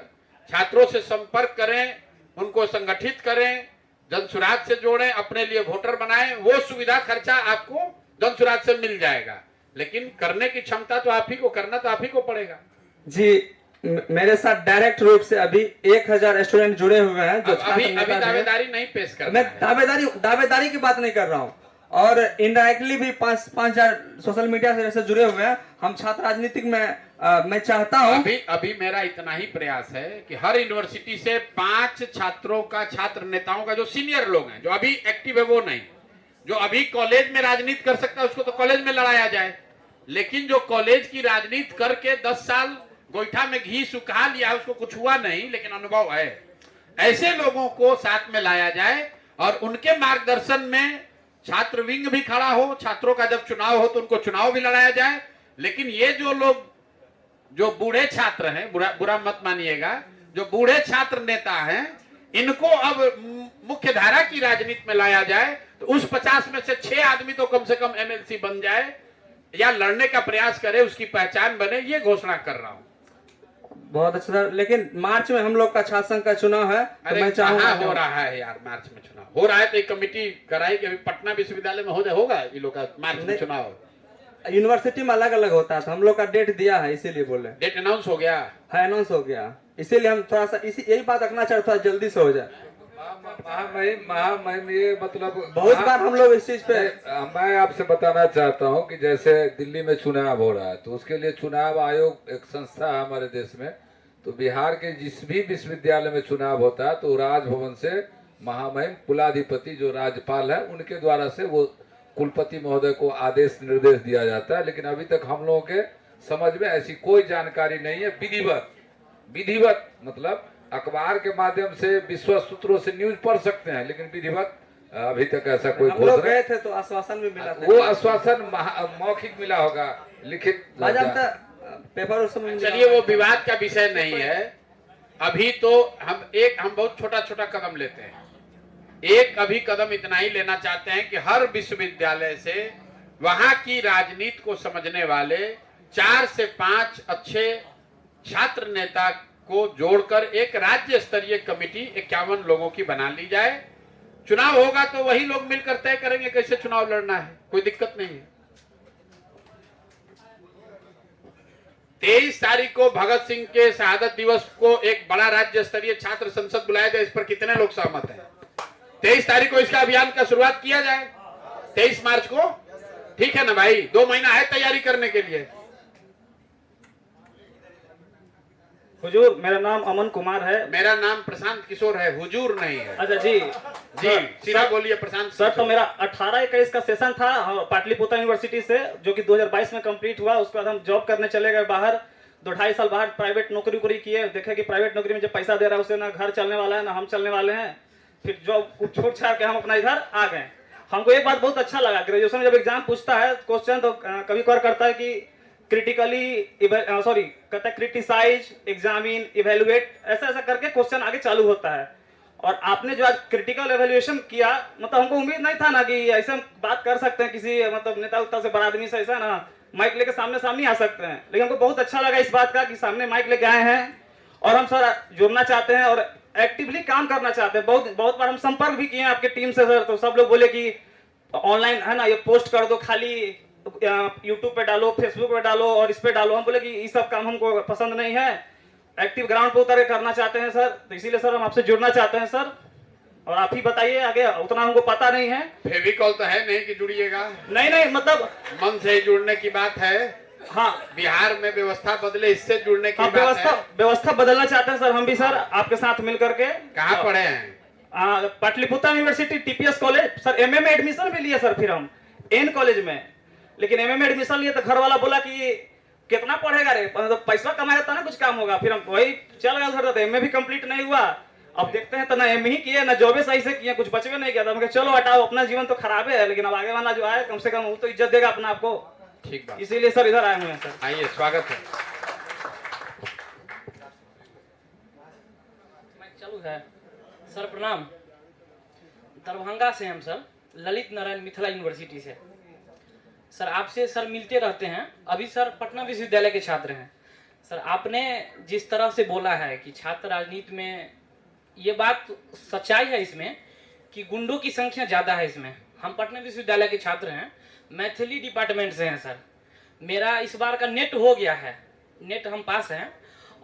छात्रों से संपर्क करें, उनको संगठित करें, जनसुराज से जोड़ें, अपने लिए वोटर बनाएं, वो सुविधा खर्चा आपको जनसुराज से मिल जाएगा। लेकिन करने की क्षमता तो आप ही को, करना तो आप ही को पड़ेगा। जी मेरे साथ डायरेक्ट रूप से अभी 1000 स्टूडेंट जुड़े हुए हैं जो अभी दावेदारी नहीं पेश कर, मैं दावेदारी की बात नहीं कर रहा हूँ, और इनडायरेक्टली भी 5,000 सोशल मीडिया से जैसे जुड़े हुए हैं। हम छात्र राजनीतिक में मैं चाहता हूँ अभी मेरा इतना ही प्रयास है कि हर यूनिवर्सिटी से 5 छात्रों का, छात्र नेताओं का, जो सीनियर लोग हैं, जो अभी एक्टिव है वो नहीं, जो अभी कॉलेज में राजनीति कर सकता है उसको तो कॉलेज में लड़ाया जाए। लेकिन जो कॉलेज की राजनीति करके 10 साल गोईठा में घी सुखा लिया, उसको कुछ हुआ नहीं लेकिन अनुभव है, ऐसे लोगों को साथ में लाया जाए, और उनके मार्गदर्शन में छात्र विंग भी खड़ा हो। छात्रों का जब चुनाव हो तो उनको चुनाव भी लड़ाया जाए। लेकिन ये जो लोग, जो बूढ़े छात्र हैं, बुरा मत मानिएगा, जो बूढ़े छात्र नेता हैं, इनको अब मुख्य धारा की राजनीति में लाया जाए, तो उस 50 में से 6 आदमी तो कम से कम MLC बन जाए, या लड़ने का प्रयास करे, उसकी पहचान बने, ये घोषणा कर रहा हूं। बहुत अच्छा सर। लेकिन मार्च में हम लोग का छात्र संघ का चुनाव है, तो मैं चाहूंगा हो रहा है यार, मार्च में चुनाव हो रहा है, तो एक कमेटी कराई कि अभी पटना विश्वविद्यालय में होगा ये लोग का मार्च में चुनाव। यूनिवर्सिटी में अलग अलग होता है, तो हम लोग का डेट दिया है, इसीलिए बोले। डेट अनाउंस हो गया है, अनाउंस हो गया। इसीलिए हम थोड़ा सा इसी यही बात रखना चाहते थोड़ा जल्दी से हो जाए। महामहिम ये मतलब बहुत बार हम लोग इस चीज पे मैं आपसे बताना चाहता हूँ कि जैसे दिल्ली में चुनाव हो रहा है तो उसके लिए चुनाव आयोग एक संस्था है हमारे देश में। तो बिहार के जिस भी विश्वविद्यालय में चुनाव होता है तो राजभवन से महामहिम कुलाधिपति जो राज्यपाल है उनके द्वारा से वो कुलपति महोदय को आदेश निर्देश दिया जाता है। लेकिन अभी तक हम लोगों के समझ में ऐसी कोई जानकारी नहीं है। विधिवत मतलब अखबार के माध्यम से विश्वस्त सूत्रों से न्यूज पढ़ सकते हैं, लेकिन विधिवत अभी तक ऐसा कोई हम लोग घोषणा। गए थे तो आश्वासन भी मिला था। वो आश्वासन मौखिक मिला होगा, लिखित पेपर उस समय चलिए वो विवाद का विषय नहीं है। अभी तो हम बहुत छोटा छोटा कदम लेते हैं। एक अभी कदम इतना ही लेना चाहते हैं कि हर विश्वविद्यालय से वहां की राजनीति को समझने वाले 4 से 5 अच्छे छात्र नेता को जोड़कर एक राज्य स्तरीय कमेटी 51 लोगों की बना ली जाए। चुनाव होगा तो वही लोग मिलकर तय करेंगे कैसे चुनाव लड़ना है, कोई दिक्कत नहीं है। 23 तारीख को भगत सिंह के शहादत दिवस को एक बड़ा राज्य स्तरीय छात्र संसद बुलाया जाए। इस पर कितने लोग सहमत हैं? 23 तारीख को इसका अभियान का शुरुआत किया जाए। 23 मार्च को, ठीक है ना भाई? 2 महीना है तैयारी करने के लिए। हुजूर, मेरा नाम अमन कुमार है। मेरा नाम प्रशांत किशोर है, हुजूर नहीं है। अच्छा जी सीधा बोलिए प्रशांत सर। तो मेरा 18-21 का सेशन था पाटलिपुत्र यूनिवर्सिटी से, जो कि 2022 में कंप्लीट हुआ। उसके बाद हम जॉब करने चले गए बाहर। 2-2.5 साल बाहर प्राइवेट नौकरी किए। देखे कि प्राइवेट नौकरी में जो पैसा दे रहा है उससे ना घर चलने वाला है ना हम चलने वाले हैं। फिर जॉब छोड़ छाड़ के हम अपना इधर आ गए। हमको एक बात बहुत अच्छा लगा, ग्रेजुएशन में जब एग्जाम पूछता है क्वेश्चन तो कभी कभार करता है कि क्रिटिसाइज, एग्जामिन, इवेलुएट, ऐसा करके क्वेश्चन आगे चालू होता है। और आपने जो आज क्रिटिकल एवेल्युएशन किया, मतलब हमको उम्मीद नहीं था ना कि ऐसे बात कर सकते हैं किसी मतलब नेता उता से, बड़ा आदमी से ऐसा ना माइक लेके सामने आ सकते हैं। लेकिन हमको बहुत अच्छा लगा इस बात का कि सामने माइक लेके आए हैं और हम सर जुड़ना चाहते हैं और एक्टिवली काम करना चाहते हैं। बहुत बार हम संपर्क भी किए हैं आपके टीम से सर, तो सब लोग बोले कि ऑनलाइन है ना, ये पोस्ट कर दो, खाली यूट्यूब पे डालो, फेसबुक पे डालो और इस पे डालो। हम बोले कि ये सब काम हमको पसंद नहीं है, एक्टिव ग्राउंड पे उतर के करना चाहते हैं सर। तो इसीलिए सर हम आपसे जुड़ना चाहते हैं सर, और आप ही बताइए आगे, उतना हमको पता नहीं है। फेविकॉल तो है नहीं कि जुड़िएगा? नहीं, मतलब मन से जुड़ने की बात है। हाँ, बिहार में व्यवस्था बदले, इससे जुड़ने की बात है। व्यवस्था बदलना चाहते हैं सर हम भी सर, आपके साथ मिल करके। कहाँ पढ़े हैं? Pataliputra university TPS college sir. MA में एडमिशन भी लिए सर, फिर हम एन कॉलेज में। लेकिन एमए में एडमिशन लिए तो घर वाला बोला कि कितना पढ़ेगा रे, तो पैसा कमाएगा तो ना कुछ काम होगा। फिर हम वही चल गए उधर, तो एमए भी कंप्लीट नहीं हुआ। अब देखते हैं तो ना एमए ही किए ना जॉबे सही से किए, कुछ बचवे नहीं किया। तो चलो हटाओ, अपना जीवन तो खराब है, लेकिन अब आगे वाला जो आए कम से कम वो तो इज्जत देगा अपना आपको। ठीक बात। इसीलिए सर इधर आए हुए हैं सर। आइए, स्वागत है। चालू है सर। प्रणाम। दरभंगा से हम सर, ललित नारायण मिथिला यूनिवर्सिटी से सर। आपसे सर मिलते रहते हैं। अभी सर पटना विश्वविद्यालय के छात्र हैं सर। आपने जिस तरह से बोला है कि छात्र राजनीति में, ये बात सच्चाई है इसमें कि गुंडों की संख्या ज़्यादा है इसमें। हम पटना विश्वविद्यालय के छात्र हैं, मैथिली डिपार्टमेंट से हैं सर। मेरा इस बार का नेट हो गया है, नेट हम पास हैं,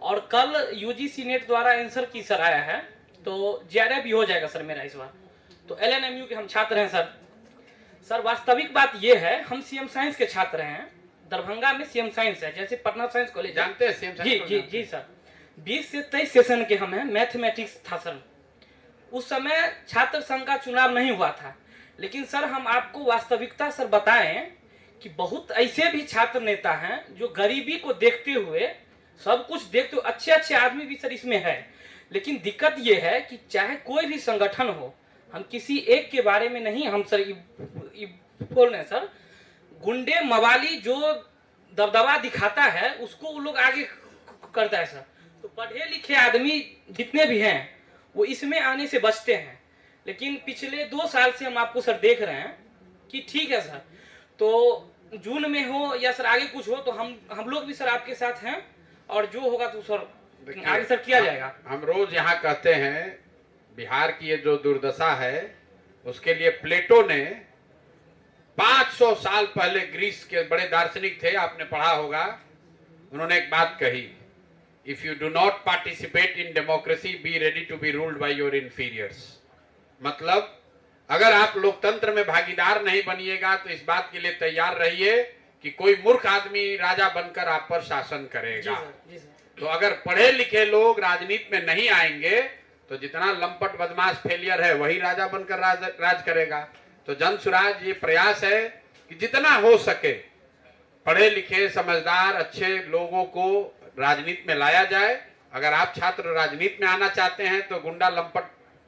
और कल यूजीसी नेट द्वारा आंसर की सर आया है, तो जेआरएफ भी हो जाएगा सर मेरा इस बार। तो एलएनएमयू के हम छात्र हैं सर। सर वास्तविक बात ये है, हम सीएम साइंस के छात्र हैं। दरभंगा में सीएम साइंस है, जैसे पटना साइंस कॉलेज जानते हैं सीएम साइंस? जी सर। 20 से 23 सेशन के हम हैं। मैथमेटिक्स था सर। उस समय छात्र संघ का चुनाव नहीं हुआ था, लेकिन सर हम आपको वास्तविकता सर बताएं कि बहुत ऐसे भी छात्र नेता हैं जो गरीबी को देखते हुए, सब कुछ देखते हुए, अच्छे आदमी भी सर इसमें है। लेकिन दिक्कत ये है कि चाहे कोई भी संगठन हो, हम किसी एक के बारे में नहीं हम सर बोल रहे हैं सर। गुंडे मवाली जो दबदबा दिखाता है उसको वो लोग आगे करता है सर। तो पढ़े लिखे आदमी जितने भी हैं वो इसमें आने से बचते हैं। लेकिन पिछले 2 साल से हम आपको सर देख रहे हैं कि ठीक है सर, तो जून में हो या सर आगे कुछ हो तो हम लोग भी सर आपके साथ हैं, और जो होगा तो सर आगे सर किया जाएगा। हम रोज यहाँ कहते हैं बिहार की ये जो दुर्दशा है उसके लिए प्लेटो ने 500 साल पहले, ग्रीस के बड़े दार्शनिक थे, आपने पढ़ा होगा, उन्होंने एक बात कही if you do not participate in democracy, be ready to be ruled by your inferiors. मतलब अगर आप लोकतंत्र में भागीदार नहीं बनिएगा तो इस बात के लिए तैयार रहिए कि कोई मूर्ख आदमी राजा बनकर आप पर शासन करेगा। तो अगर पढ़े लिखे लोग राजनीति में नहीं आएंगे तो जितना लंपट बदमाश फेलियर है वही राजा बनकर राज करेगा। तो जन सुराज ये प्रयास है कि जितना हो सके पढ़े लिखे समझदार अच्छे लोगों को राजनीति में लाया जाए। अगर आप छात्र राजनीति में आना चाहते हैं तो गुंडा लंपट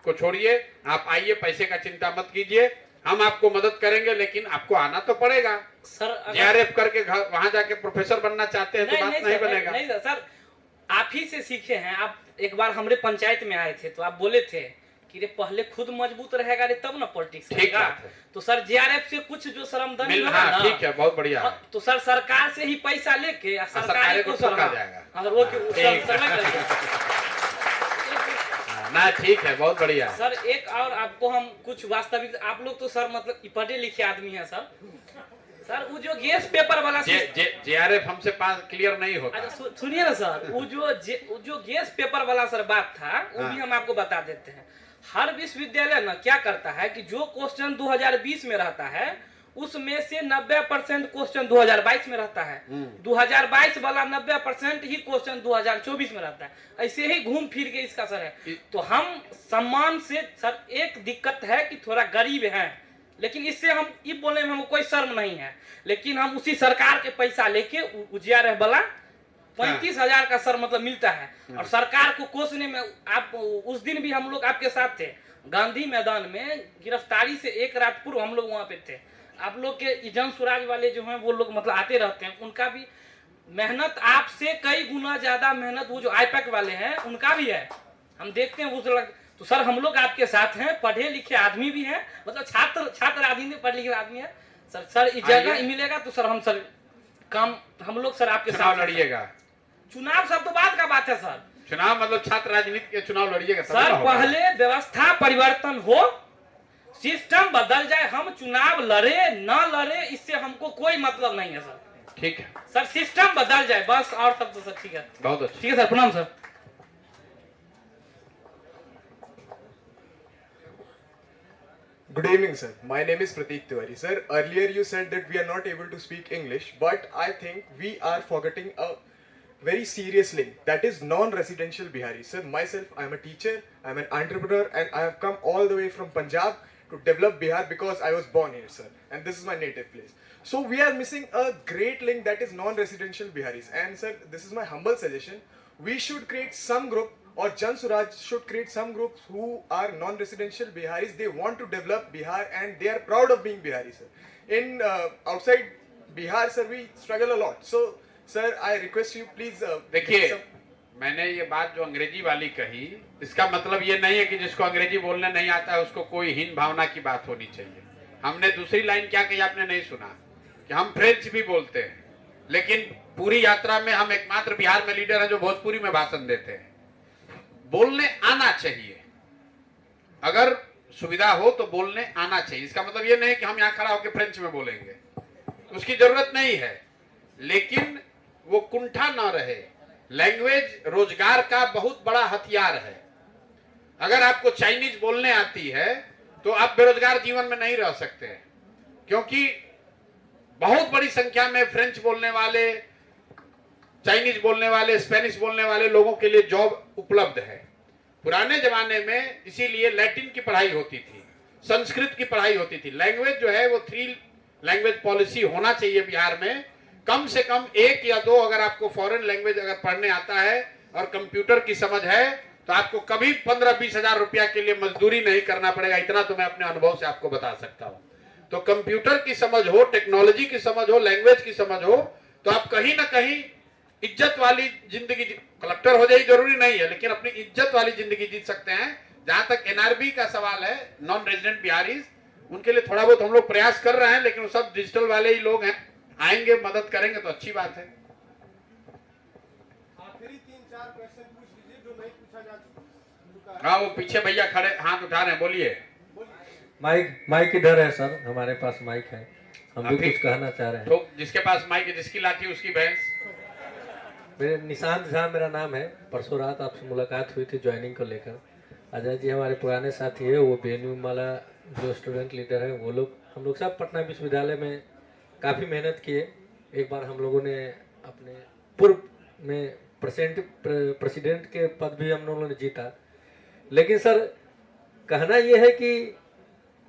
को छोड़िए, आप आइए, पैसे का चिंता मत कीजिए, हम आपको मदद करेंगे, लेकिन आपको आना तो पड़ेगा। सर जेआरएफ करके वहां जाके प्रोफेसर बनना चाहते हैं तो बात नहीं बनेगा। नहीं सर, आप ही से सीखे हैं। आप एक बार हमारे पंचायत में आए थे तो आप बोले थे कि रे पहले खुद मजबूत रहेगा रे तब ना पॉलिटिक्स ठीक है। तो सर जेआरएफ से कुछ जो शर्मदनी होगा हाँ, ना, ठीक है, बहुत बढ़िया है। तो सर सरकार से ही पैसा लेके सरकार को ठोका जाएगा। ना ठीक है, बहुत बढ़िया है। सर एक और आपको हम कुछ वास्तविक, आप लोग तो सर मतलब पढ़े लिखे आदमी है सर। सर वो जो गैस पेपर वाला जेआरएफ हमसे पास क्लियर नहीं होता। अच्छा सुनिए ना सर, वो जो गैस पेपर वाला सर बात था वो भी हम आपको बता देते हैं। हर विश्वविद्यालय ना क्या करता है कि जो क्वेश्चन 2020 में रहता है उसमें से 90% क्वेश्चन 2022 में रहता है, 2022 वाला 90% ही क्वेश्चन 2024 में रहता है। ऐसे ही घूम फिर के इसका सर है। तो हम सम्मान से सर, एक दिक्कत है कि थोड़ा गरीब हैं, लेकिन इससे हम ये बोलने में हमको कोई शर्म नहीं है, लेकिन हम उसी सरकार के पैसा लेके उजियारह वाला 35,000 का सर मतलब मिलता है। और सरकार को कोसने में आप उस दिन भी हम लोग आपके साथ थे गांधी मैदान में, गिरफ्तारी से एक रात पूर्व हम लोग वहां पे थे। आप लोग के जन सुराज वाले जो हैं वो लोग मतलब आते रहते हैं, उनका भी मेहनत आपसे कई गुना ज्यादा मेहनत वो जो आईपैक वाले हैं उनका भी है, हम देखते हैं उस। तो सर हम लोग आपके साथ हैं, पढ़े लिखे आदमी भी हैं, मतलब छात्र आदमी में पढ़े लिखे आदमी है सर जगह मिलेगा तो सर हम लोग सर आपके साथ लड़िएगा। चुनाव सब तो बाद का बात है सर। चुनाव मतलब छात्र राजनीति के चुनाव लड़िएगा सर, पहले व्यवस्था परिवर्तन हो, सिस्टम बदल जाए, हम चुनाव लड़े न लड़े इससे हमको कोई मतलब नहीं है सर। ठीक है सर, सिस्टम बदल जाए बस, और सब तो सर ठीक है। बहुत अच्छा, ठीक है सर, प्रणाम sir. Good evening, sir. My name is Prateek Tiwari. Sir, earlier you said that we are not able to speak English, but I think we are forgetting a very serious link, that is non-residential Bihari. Sir, myself, I am a teacher, I am an entrepreneur, and I have come all the way from Punjab to develop Bihar because I was born here, sir, and this is my native place. So we are missing a great link, that is non-residential Biharis. And sir, this is my humble suggestion. We should create some group, or Jan Suraj should create some groups who are non-residential Biharis. They want to develop Bihar and they are proud of being Bihari, sir. In outside Bihar, sir, we struggle a lot. So, sir, I request you, please. देखिए, मैंने ये बात जो अंग्रेजी वाली कही, इसका मतलब ये नहीं है कि जिसको अंग्रेजी बोलने नहीं आता है उसको कोई हीन भावना की बात होनी चाहिए। हमने दूसरी लाइन क्या कही आपने नहीं सुना कि हम फ्रेंच भी बोलते हैं, लेकिन पूरी यात्रा में हम एकमात्र बिहार में लीडर हैं जो भोजपुरी में भाषण देते हैं। बोलने आना चाहिए, अगर सुविधा हो तो बोलने आना चाहिए। इसका मतलब ये नहीं कि हम यहाँ खड़ा होकर फ्रेंच में बोलेंगे, उसकी जरूरत नहीं है, लेकिन वो कुंठा ना रहे। लैंग्वेज रोजगार का बहुत बड़ा हथियार है। अगर आपको चाइनीज बोलने आती है तो आप बेरोजगार जीवन में नहीं रह सकते हैं, क्योंकि बहुत बड़ी संख्या में फ्रेंच बोलने वाले, चाइनीज बोलने वाले, स्पेनिश बोलने वाले लोगों के लिए जॉब उपलब्ध है। पुराने जमाने में इसीलिए लैटिन की पढ़ाई होती थी, संस्कृत की पढ़ाई होती थी। लैंग्वेज जो है वो 3 लैंग्वेज पॉलिसी होना चाहिए बिहार में, कम से कम 1 या 2। अगर आपको फॉरेन लैंग्वेज अगर पढ़ने आता है और कंप्यूटर की समझ है तो आपको कभी 15-20 हजार रुपया के लिए मजदूरी नहीं करना पड़ेगा। इतना तो मैं अपने अनुभव से आपको बता सकता हूँ। तो कंप्यूटर की समझ हो, टेक्नोलॉजी की समझ हो, लैंग्वेज की समझ हो, तो आप कहीं ना कहीं इज्जत वाली जिंदगी, कलेक्टर हो जाए जरूरी नहीं है, लेकिन अपनी इज्जत वाली जिंदगी जीत सकते हैं। जहां तक एनआरबी का सवाल है, नॉन रेजिडेंट बिहारीज, उनके लिए थोड़ा बहुत हम लोग प्रयास कर रहे हैं, लेकिन वो सब डिजिटल वाले ही लोग हैं। आएंगे, मदद करेंगे तो अच्छी बात है। आखिरी 3-4 क्वेश्चन पूछ लीजिए जो नहीं पूछा जा चुका है। हाँ, वो पीछे भैया खड़े हाथ उठा रहे हैं, बोलिए। माइक इधर है सर, हमारे पास माइक है, हम भी कुछ कहना चाह रहे हैं। तो जिसके पास माइक है, जिसकी लाठी उसकी भैंस। मेरे निशांत झा मेरा नाम है। परसों रात आपसे मुलाकात हुई थी ज्वाइनिंग को लेकर। अजय जी हमारे पुराने साथी है, वो BNU वाला जो स्टूडेंट लीडर है, वो लोग हम लोग सब पटना विश्वविद्यालय में काफ़ी मेहनत किए। एक बार हम लोगों ने अपने पूर्व में प्रेसिडेंट के पद भी हम लोगों ने जीता। लेकिन सर कहना ये है कि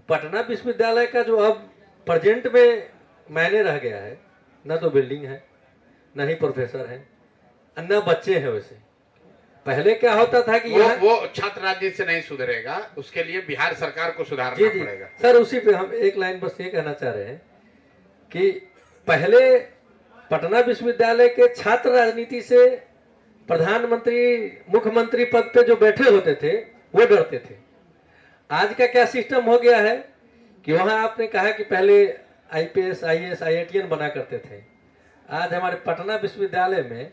पटना विश्वविद्यालय का जो अब प्रेजेंट में मायने रह गया है, न तो बिल्डिंग है, न ही प्रोफेसर है, न बच्चे हैं। वैसे पहले क्या होता था कि वो छात्र राजनीति से नहीं सुधरेगा, उसके लिए बिहार सरकार को सुधारना जी पड़ेगा। सर उसी पे हम एक लाइन बस ये कहना चाह रहे हैं कि पहले पटना विश्वविद्यालय के छात्र राजनीति से प्रधानमंत्री मुख्यमंत्री पद पे जो बैठे होते थे वो डरते थे। आज का क्या सिस्टम हो गया है कि वहां आपने कहा कि पहले IPS IAS IITN बना करते थे। आज हमारे पटना विश्वविद्यालय में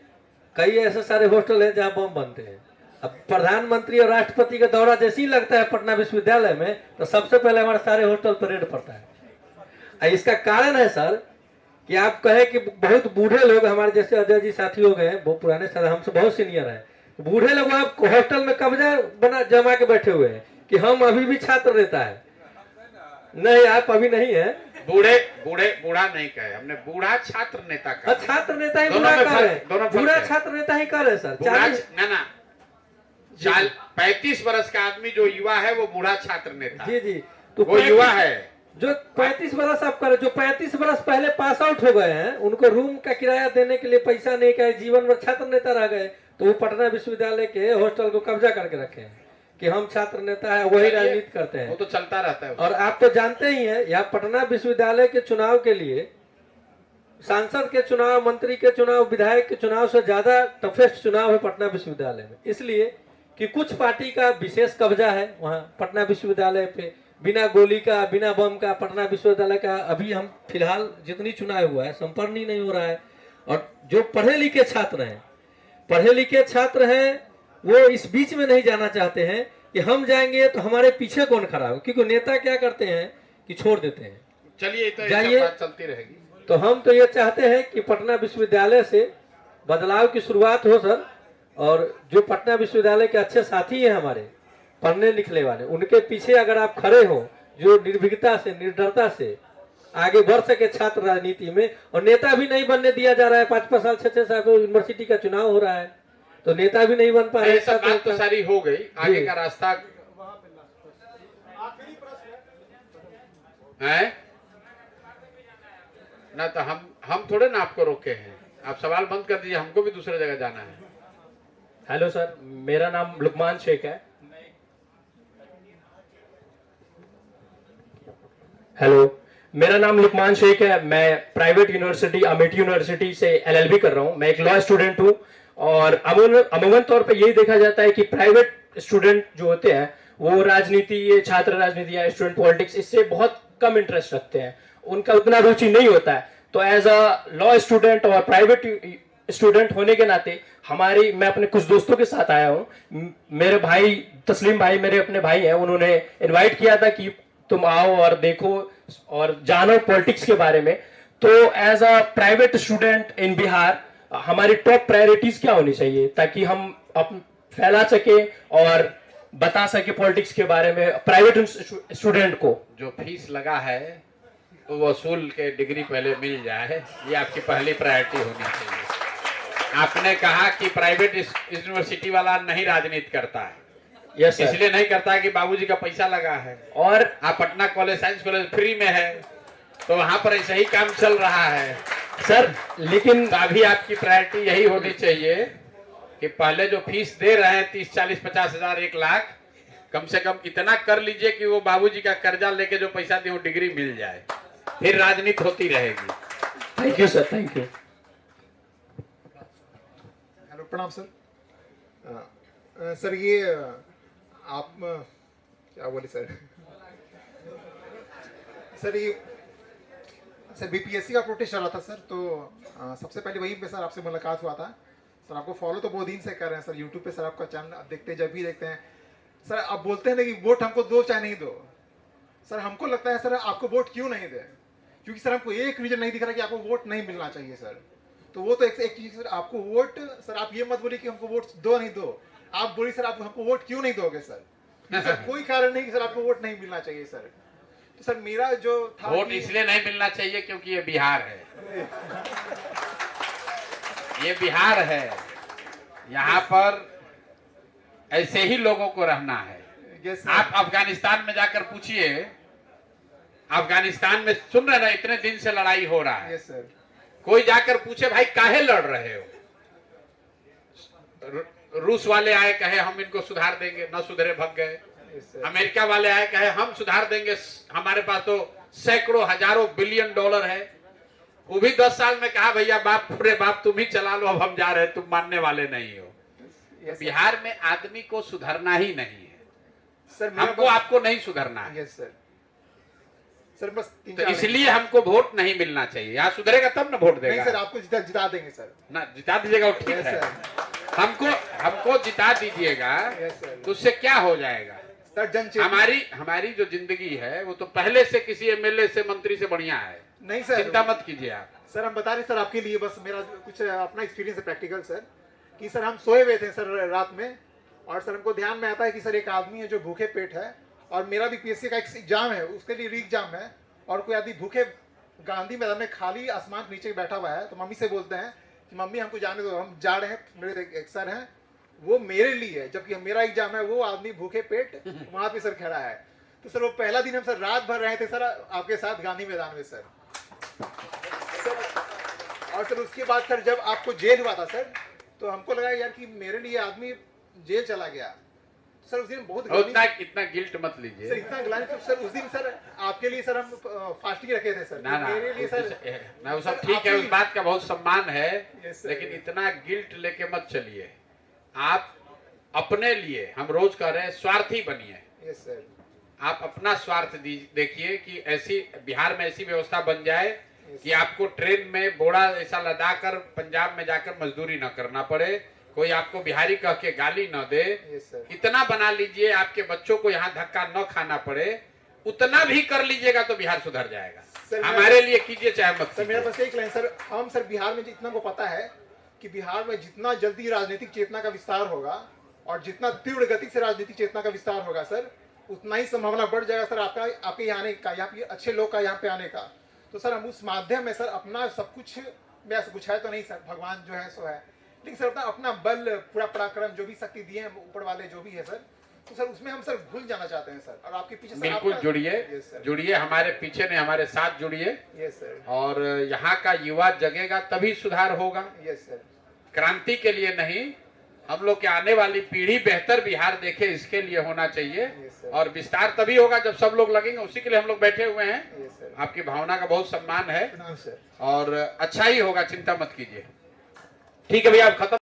कई ऐसे सारे हॉस्टल हैं जहां बम बनते हैं। अब प्रधानमंत्री और राष्ट्रपति का दौरा जैसे ही लगता है पटना विश्वविद्यालय में तो सबसे पहले हमारे सारे हॉस्टल पर रेड पड़ता है। इसका कारण है सर कि आप कहें कि बहुत बूढ़े लोग, हमारे जैसे अजय जी साथी हो गए, वो पुराने सर हमसे बहुत सीनियर हैं, बूढ़े लोग आप हॉस्टल में कब्जा बना जमा के बैठे हुए हैं कि हम अभी भी छात्र नेता है। नहीं, आप अभी नहीं है। बूढ़ा नहीं कहे हमने, बूढ़ा छात्र नेता कहा। छात्र नेता ही बूढ़ा कर रहे हैं, बूढ़ा छात्र नेता ही कर रहे हैं सर। 35 वर्ष का आदमी जो युवा है वो बूढ़ा छात्र नेता। जी तो वो युवा है जो 35 वर्ष आप करें, जो 35 वर्ष पहले पास आउट हो गए हैं, उनको रूम का किराया देने के लिए पैसा नहीं का जीवन भर छात्र नेता रह गए, तो वो पटना विश्वविद्यालय के हॉस्टल को कब्जा करके रखे हैं कि हम छात्र नेता है, वही राजनीति करते हैं। वो तो चलता रहता है। और आप तो जानते ही हैं यहाँ पटना विश्वविद्यालय के चुनाव के लिए सांसद के चुनाव, मंत्री के चुनाव, विधायक के चुनाव से ज्यादा टफेस्ट चुनाव है पटना विश्वविद्यालय में, इसलिए कि कुछ पार्टी का विशेष कब्जा है वहाँ पटना विश्वविद्यालय पे। बिना गोली का, बिना बम का पटना विश्वविद्यालय का अभी हम फिलहाल जितनी चुनाव हुआ है संपन्न ही नहीं हो रहा है। और जो पढ़े लिखे छात्र हैं वो इस बीच में नहीं जाना चाहते हैं कि हम जाएंगे तो हमारे पीछे कौन खड़ा हो, क्योंकि नेता क्या करते हैं कि छोड़ देते हैं, चलिए तो जाइए, बात चलती रहेगी। तो हम तो ये चाहते हैं कि पटना विश्वविद्यालय से बदलाव की शुरुआत हो सर। और जो पटना विश्वविद्यालय के अच्छे साथी हैं हमारे पढ़ने लिखने वाले, उनके पीछे अगर आप खड़े हो, जो निर्भीकता से, निडरता से आगे बढ़ सके छात्र राजनीति में, और नेता भी नहीं बनने दिया जा रहा है। 5-5 साल 6-6 साल यूनिवर्सिटी का चुनाव हो रहा है तो नेता भी नहीं बन पा रहे। सब बात तो सारी हो गई, आगे का रास्ता है ना। तो हम थोड़े ना आपको रोके हैं, आप सवाल बंद कर दीजिए, हमको भी दूसरे जगह जाना है। हेलो सर, मेरा नाम लुकमान शेख है। हेलो, मेरा नाम लुकमान शेख है। मैं प्राइवेट यूनिवर्सिटी अमेठी यूनिवर्सिटी से LLB कर रहा हूँ। मैं एक लॉ स्टूडेंट हूँ। और अमूमन तौर पे यही देखा जाता है कि प्राइवेट स्टूडेंट जो होते हैं वो राजनीति, ये छात्र राजनीति या स्टूडेंट पॉलिटिक्स, इससे बहुत कम इंटरेस्ट रखते हैं, उनका उतना रुचि नहीं होता है। तो एज अ लॉ स्टूडेंट और प्राइवेट स्टूडेंट होने के नाते मैं अपने कुछ दोस्तों के साथ आया हूँ। मेरे भाई तस्लीम भाई मेरे अपने भाई हैं, उन्होंने इनवाइट किया था कि तुम आओ और देखो और जानो पॉलिटिक्स के बारे में। तो as a private student in Bihar हमारी टॉप प्रायोरिटीज क्या होनी चाहिए ताकि हम फैला सके और बता सके पॉलिटिक्स के बारे में प्राइवेट स्टूडेंट को? जो फीस लगा है तो वसूल के डिग्री पहले मिल जाए, ये आपकी पहली प्रायोरिटी होनी चाहिए। आपने कहा कि प्राइवेट यूनिवर्सिटी वाला नहीं राजनीति करता है। Yes sir. इसलिए नहीं करता है कि बाबूजी का पैसा लगा है, और आप Patna college, science college free में है, तो वहां पर ऐसा ही काम चल रहा है सर। लेकिन अभी आपकी प्रायोरिटी यही होनी चाहिए कि पहले जो फीस दे रहे हैं 30, 40, 50 हजार, 1 लाख, कम से कम इतना कर लीजिए कि वो बाबूजी का कर्जा लेके जो पैसा दे वो डिग्री मिल जाए, फिर राजनीति होती रहेगी। Thank you sir, thank you. Hello, प्रणाम सर। सर ये आप क्या बोले सर? सर ये सर BPSC का प्रोटेस्ट चल रहा था सर, तो सबसे पहले वहीं पे सर आपसे मुलाकात हुआ था सर। आपको फॉलो तो बहुत दिन से कर रहे हैं सर, यूट्यूब पे सर आपका चैनल देखते हैं, जब भी देखते हैं सर। आप बोलते हैं ना कि वोट हमको दो चाहे नहीं दो, सर हमको लगता है सर आपको वोट क्यों नहीं दे, क्योंकि सर हमको एक रीजन नहीं दिख रहा कि आपको वोट नहीं मिलना चाहिए सर। तो वो तो एक चीज सर, आपको वोट सर, आप ये मत बोलिए कि हमको वोट दो नहीं दो, आप बोलिए सर आप हमको वोट क्यों नहीं दोगे सर। सर कोई कारण नहीं कि सर आपको वोट नहीं मिलना चाहिए सर। तो सर मेरा जो था वोट इसलिए नहीं मिलना चाहिए क्योंकि ये बिहार है, ये बिहार है, यहाँ पर ऐसे ही लोगों को रहना है। आप अफगानिस्तान में जाकर पूछिए, अफगानिस्तान में सुन रहे ना इतने दिन से लड़ाई हो रहा है, सर कोई जाकर पूछे भाई काहे लड़ रहे हो, रूस वाले आए कहे हम इनको सुधार देंगे, न सुधरे भग गए। अमेरिका वाले आए कहे हम सुधार देंगे, हमारे पास तो सैकड़ों हजारों बिलियन डॉलर है। वो भी 10 साल में कहा भैया बाप पूरे बाप तुम ही चला लो, अब हम जा रहे, तुम मानने वाले नहीं हो। बिहार में आदमी को सुधरना ही नहीं है सर, हमको आपको नहीं सुधरना है सर बस तो इसलिए हमको वोट नहीं मिलना चाहिए। यहाँ सुधरेगा तब ना वोट देगा। नहीं सर, आपको जिता देंगे सर ना, जिता दीजिएगा वो ठीक है, हमको जिता दीजिएगा तो उससे क्या हो जाएगा सर। हमारी जो जिंदगी है वो तो पहले से किसी एमएलए से मंत्री से बढ़िया है। नहीं सर, चिंता मत कीजिए आप। सर हम बता रहे सर आपके लिए, बस मेरा कुछ अपना एक्सपीरियंस है प्रैक्टिकल सर, कि सर हम सोए हुए थे सर रात में, और सर हमको ध्यान में आता है कि सर एक आदमी है जो भूखे पेट है, और मेरा भी पीएससी का एक एग्जाम है, उसके लिए री एग्जाम है, और कोई आदमी भूखे गांधी मैदान में खाली आसमान के नीचे बैठा हुआ है। तो मम्मी से बोलते हैं कि मम्मी हमको जाने दो, हम जा रहे हैं, मेरे एक सर हैं वो मेरे लिए है, जबकि मेरा एग्जाम है, वो आदमी भूखे पेट वहां पे सर खड़ा है। तो सर वो पहला दिन हम सर रात भर रहे थे सर आपके साथ गांधी मैदान में सर। और सर उसके बाद सर जब आपको जेल हुआ था सर, तो हमको लगा यार कि मेरे लिए आदमी जेल चला गया सर। उस दिन बहुत इतना गिल्ट मत लीजिए सर, इतना ग्लानि सर उस दिन सर आपके लिए सर हम फास्टिंग रखे थे सर। ना मेरे लिए सर वो सब ठीक है, उस बात का बहुत सम्मान है, लेकिन इतना गिल्ट लेके मत चलिए। आप अपने लिए, हम रोज कह रहे हैं, स्वार्थी बनिए। आप अपना स्वार्थ देखिए कि ऐसी बिहार में ऐसी व्यवस्था बन जाए कि आपको ट्रेन में बोरा ऐसा लदा कर पंजाब में जाकर मजदूरी न करना पड़े, कोई आपको बिहारी कह के गाली न दे। इतना बना लीजिए आपके बच्चों को यहाँ धक्का न खाना पड़े, उतना भी कर लीजिएगा तो बिहार सुधर जाएगा। हमारे लिए कीजिए चाहे मत। सर मेरा बस एक लाइन सर, हम सर बिहार में जितना को पता है कि बिहार में जितना जल्दी राजनीतिक चेतना का विस्तार होगा और जितना तीव्र गति से राजनीतिक चेतना का विस्तार होगा सर, उतना ही संभावना बढ़ जाएगा सर आपके यहाँ आने का, यहाँ पे अच्छे लोग का यहाँ पे आने का। तो सर हम उस माध्यम में सर अपना सब कुछ, कुछ है तो नहीं सर, भगवान जो है सो है, लेकिन सर अपना बल, पूरा पराक्रम, जो भी शक्ति दिए हैं ऊपर वाले जो भी है सर, तो सर उसमें हम सर भूल जाना चाहते हैं सर। और आपके पीछे बिल्कुल जुड़िए, हमारे पीछे नहीं हमारे साथ जुड़िए। Yes sir. और यहाँ का युवा जगेगा तभी सुधार होगा। Yes sir. क्रांति के लिए नहीं, हम लोग के आने वाली पीढ़ी बेहतर बिहार देखे, इसके लिए होना चाहिए। और विस्तार तभी होगा जब सब लोग लगेंगे, उसी के लिए हम लोग बैठे हुए हैं। आपकी भावना का बहुत सम्मान है और अच्छा ही होगा, चिंता मत कीजिए। ठीक है भैया, आप खत्म।